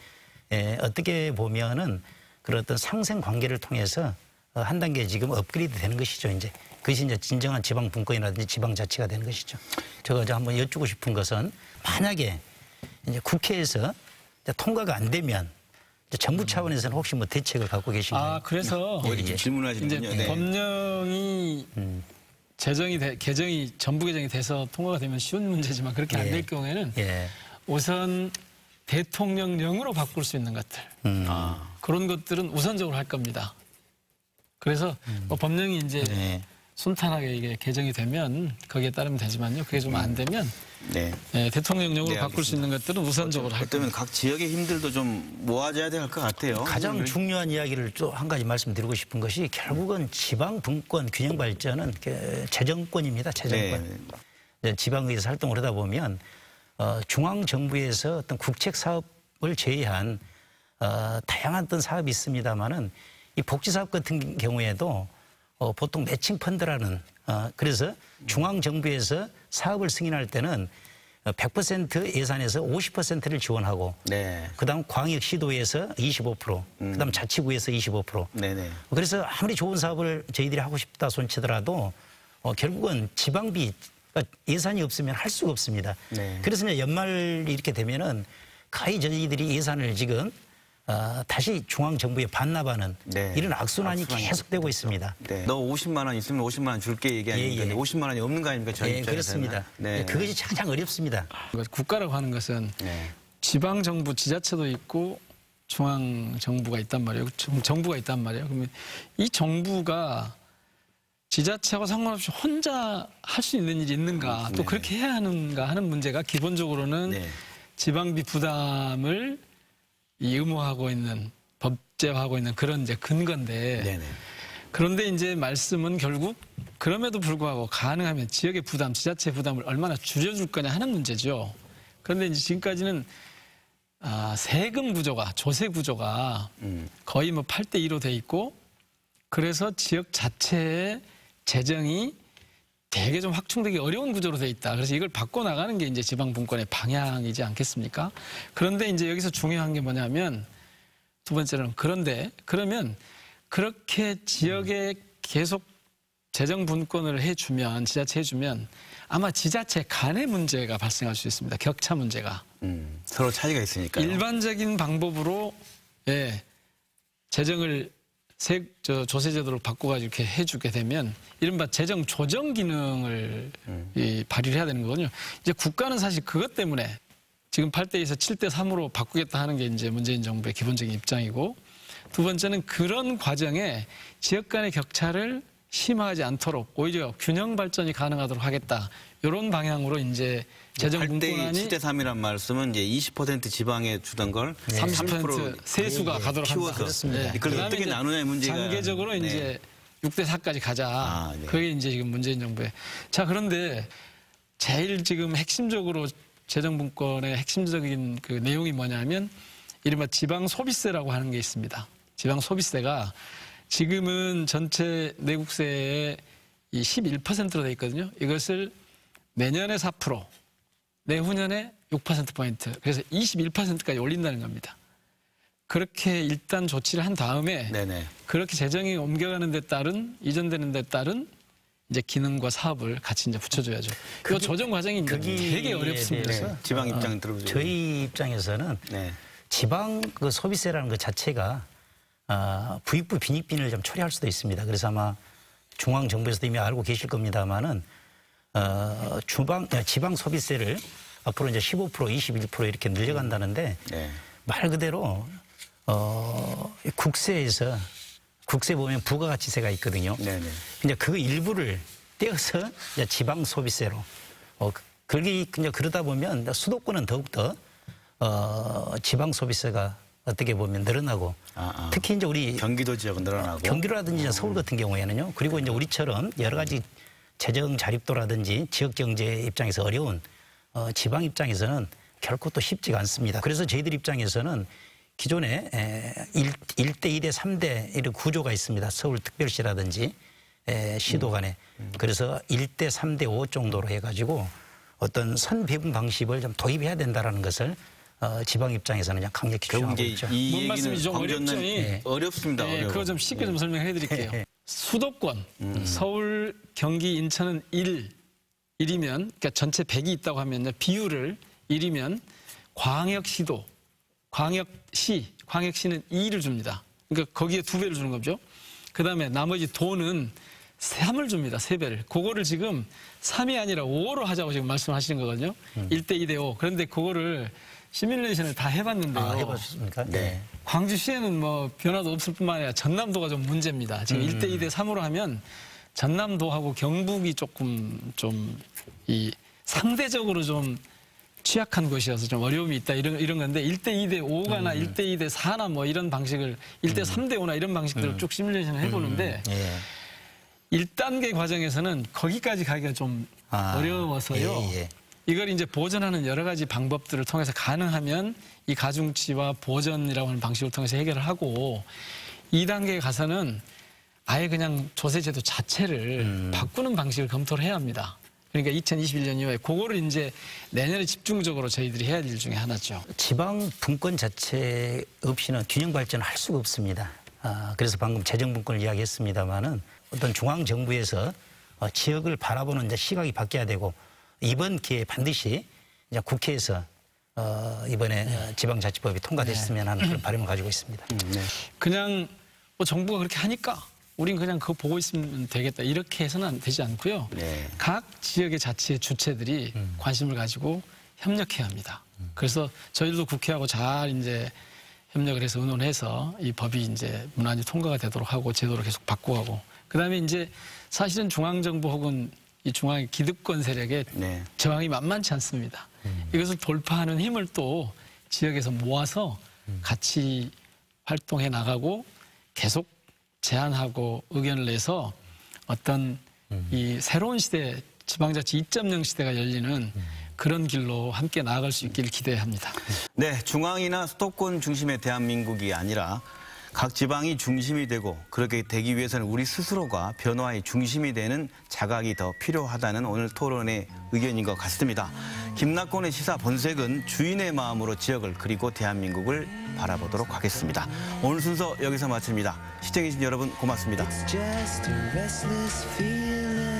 어떻게 보면은 그런 어떤 상생 관계를 통해서 한 단계 지금 업그레이드 되는 것이죠. 이제 그것이 이제 진정한 지방 분권이라든지 지방 자치가 되는 것이죠. 제가 한번 여쭙고 싶은 것은 만약에 이제 국회에서 이제 통과가 안 되면 이제 정부 차원에서는 혹시 뭐 대책을 갖고 계신가요?
그래서
질문하시는군요.
이제 법령이 개정이 전부 개정이 돼서 통과가 되면 쉬운 문제지만 그렇게 안 될 경우에는 우선 대통령령으로 바꿀 수 있는 것들 그런 것들은 우선적으로 할 겁니다. 그래서 뭐 법령이 이제 순탄하게 이게 개정이 되면 거기에 따르면 되지만요. 그게 좀 안 되면 대통령령으로 바꿀 수 있는 것들은 우선적으로 할 겁니다.
그러면 각 지역의 힘들도 좀 모아져야 될 것 같아요.
가장 중요한 이야기를 또 한 가지 말씀드리고 싶은 것이 결국은 지방 분권 균형 발전은 재정권입니다. 재정권. 지방의회에서 활동을 하다 보면 중앙 정부에서 어떤 국책 사업을 제외한 다양한 어떤 사업이 있습니다만은 이 복지 사업 같은 경우에도 보통 매칭 펀드라는 그래서 중앙 정부에서 사업을 승인할 때는 100% 예산에서 50%를 지원하고 그다음 광역 시도에서 25% 그다음 자치구에서 25% 그래서 아무리 좋은 사업을 저희들이 하고 싶다 손치더라도 결국은 지방비 예산이 없으면 할 수가 없습니다. 그래서 이제 연말 이렇게 되면은 거의 저희들이 예산을 지금 다시 중앙정부에 반납하는 이런 악순환이 계속되고 있습니다.
너 50만 원 있으면 50만 원 줄게 얘기하는 건데 50만 원이 없는 거 아닙니까? 저희 입장에서는.
그렇습니다. 그것이 가장 어렵습니다.
국가라고 하는 것은 지방정부 지자체도 있고 중앙정부가 있단 말이에요. 정부가 있단 말이에요. 그러면 이 정부가 지자체하고 상관없이 혼자 할 수 있는 일이 있는가 또 그렇게 해야 하는가 하는 문제가 기본적으로는 지방비 부담을 의무화하고 있는 법제화하고 있는 그런 이제 근거인데 그런데 이제 말씀은 결국 그럼에도 불구하고 가능하면 지역의 부담, 지자체 부담을 얼마나 줄여줄 거냐 하는 문제죠. 그런데 이제 지금까지는 세금 구조가 조세 구조가 거의 뭐 8대2로 돼 있고 그래서 지역 자체의 재정이 되게 좀 확충되기 어려운 구조로 돼 있다. 그래서 이걸 바꿔나가는 게 이제 지방분권의 방향이지 않겠습니까? 그런데 이제 여기서 중요한 게 뭐냐면 두 번째로는 그러면 그렇게 지역에 계속 재정 분권을 해주면 지자체 해주면 아마 지자체 간의 문제가 발생할 수 있습니다. 격차 문제가.
서로 차이가 있으니까요.
일반적인 방법으로 재정을 조세제도로 바꿔가지고 이렇게 해주게 되면 이른바 재정 조정 기능을 발휘를 해야 되는 거거든요. 이제 국가는 사실 그것 때문에 지금 8대2에서 7대3으로 바꾸겠다 하는 게 이제 문재인 정부의 기본적인 입장이고 두 번째는 그런 과정에 지역 간의 격차를 심화하지 않도록 오히려 균형 발전이 가능하도록 하겠다. 이런 방향으로 이제 재정 분권안이
7대3이란 말씀은 이제 20% 지방에 주던 걸
30% 세수가 가도록
키워서 그걸 어떻게 나누냐의 문제가
단계적으로 이제 6대4까지 가자. 그게 이제 지금 문재인 정부의. 자, 그런데 제일 지금 핵심적으로 재정 분권의 핵심적인 그 내용이 뭐냐면 이른바 지방 소비세라고 하는 게 있습니다. 지방 소비세가 지금은 전체 내국세의 이 11%로 돼 있거든요. 이것을 내년에 4%, 내후년에 6%포인트, 그래서 21%까지 올린다는 겁니다. 그렇게 일단 조치를 한 다음에 그렇게 재정이 옮겨가는 데 따른, 이전되는 데 따른 이제 기능과 사업을 같이 이제 붙여줘야죠. 그 조정 과정이 되게 어렵습니다.
지방 입장 들어보죠.
저희 입장에서는 지방 그 소비세라는 것 자체가 부익부 빈익빈을 좀 초래할 수도 있습니다. 그래서 아마 중앙 정부에서도 이미 알고 계실 겁니다만은 지방 소비세를 앞으로 이제 15%, 21% 이렇게 늘려간다는데 말 그대로 국세 보면 부가가치세가 있거든요. 이제 그 일부를 떼어서 이제 지방 소비세로 그게 이제 그러다 보면 수도권은 더욱더 지방 소비세가 어떻게 보면 늘어나고 특히 이제 우리
경기도 지역은 늘어나고
경기도라든지 서울 같은 경우에는요. 그리고 이제 우리처럼 여러 가지 재정 자립도라든지 지역 경제 입장에서 어려운 지방 입장에서는 결코 또 쉽지가 않습니다. 그래서 저희들 입장에서는 기존에 1대 2대 3대 이런 구조가 있습니다. 서울특별시라든지 시도 간에. 그래서 1대 3대 5 정도로 해가지고 어떤 선배분 방식을 좀 도입해야 된다라는 것을 지방 입장에서는 그냥 강력히 주장하고 있죠.
뭔 말씀이 좀 어렵죠.
어렵습니다.
그거 좀 쉽게 좀 설명해 드릴게요. 수도권, 서울, 경기, 인천은 1이면, 그러니까 전체 100이 있다고 하면요. 비율을 1이면 광역시는 2를 줍니다. 그러니까 거기에 2배를 주는 거죠. 그 다음에 나머지 도는 3을 줍니다. 3배를. 그거를 지금 3이 아니라 5로 하자고 지금 말씀하시는 거거든요. 1대 2대 5. 그런데 그거를 시뮬레이션을 다 해봤는데요.
해보셨습니까?
네.
광주시에는 뭐 변화도 없을 뿐만 아니라 전남도가 좀 문제입니다. 지금 1대 2대 3으로 하면 전남도하고 경북이 조금 좀 이 상대적으로 좀 취약한 곳이어서 좀 어려움이 있다 이런 건데 1대 2대 5가나 1대 2대 4나 뭐 이런 방식을 1대 3대 5나 이런 방식들을 쭉 시뮬레이션을 해보는데
예.
1단계 과정에서는 거기까지 가기가 좀 어려워서요.
예.
이걸 이제 보전하는 여러 가지 방법들을 통해서 가능하면 이 가중치와 보전이라고 하는 방식을 통해서 해결을 하고 2단계에 가서는 아예 그냥 조세제도 자체를 바꾸는 방식을 검토를 해야 합니다. 그러니까 2021년 이후에 그거를 이제 내년에 집중적으로 저희들이 해야 될 일 중에 하나죠.
지방 분권 자체 없이는 균형 발전을 할 수가 없습니다. 그래서 방금 재정 분권을 이야기했습니다마는 어떤 중앙 정부에서 지역을 바라보는 이제 시각이 바뀌어야 되고 이번 기회에 반드시 이제 국회에서 이번에 지방자치법이 통과됐으면 하는 그런 바람을 가지고 있습니다.
네.
그냥 뭐 정부가 그렇게 하니까 우린 그냥 그거 보고 있으면 되겠다 이렇게 해서는 되지 않고요.
네.
각 지역의 자치의 주체들이 관심을 가지고 협력해야 합니다. 그래서 저희들도 국회하고 잘 이제 협력을 해서 의논해서 이 법이 이제 무난히 통과가 되도록 하고 제도를 계속 바꾸고 그다음에 이제 사실은 중앙정부 혹은 이 중앙의 기득권 세력의
네.
저항이 만만치 않습니다. 이것을 돌파하는 힘을 또 지역에서 모아서 같이 활동해 나가고 계속 제안하고 의견을 내서 어떤 이 새로운 시대, 지방자치 2.0 시대가 열리는 그런 길로 함께 나아갈 수 있기를 기대합니다.
네, 중앙이나 수도권 중심의 대한민국이 아니라 각 지방이 중심이 되고 그렇게 되기 위해서는 우리 스스로가 변화의 중심이 되는 자각이 더 필요하다는 오늘 토론의 의견인 것 같습니다. 김낙곤의 시사 본색은 주인의 마음으로 지역을 그리고 대한민국을 바라보도록 하겠습니다. 오늘 순서 여기서 마칩니다. 시청해주신 여러분 고맙습니다.
It's just a restless feeling.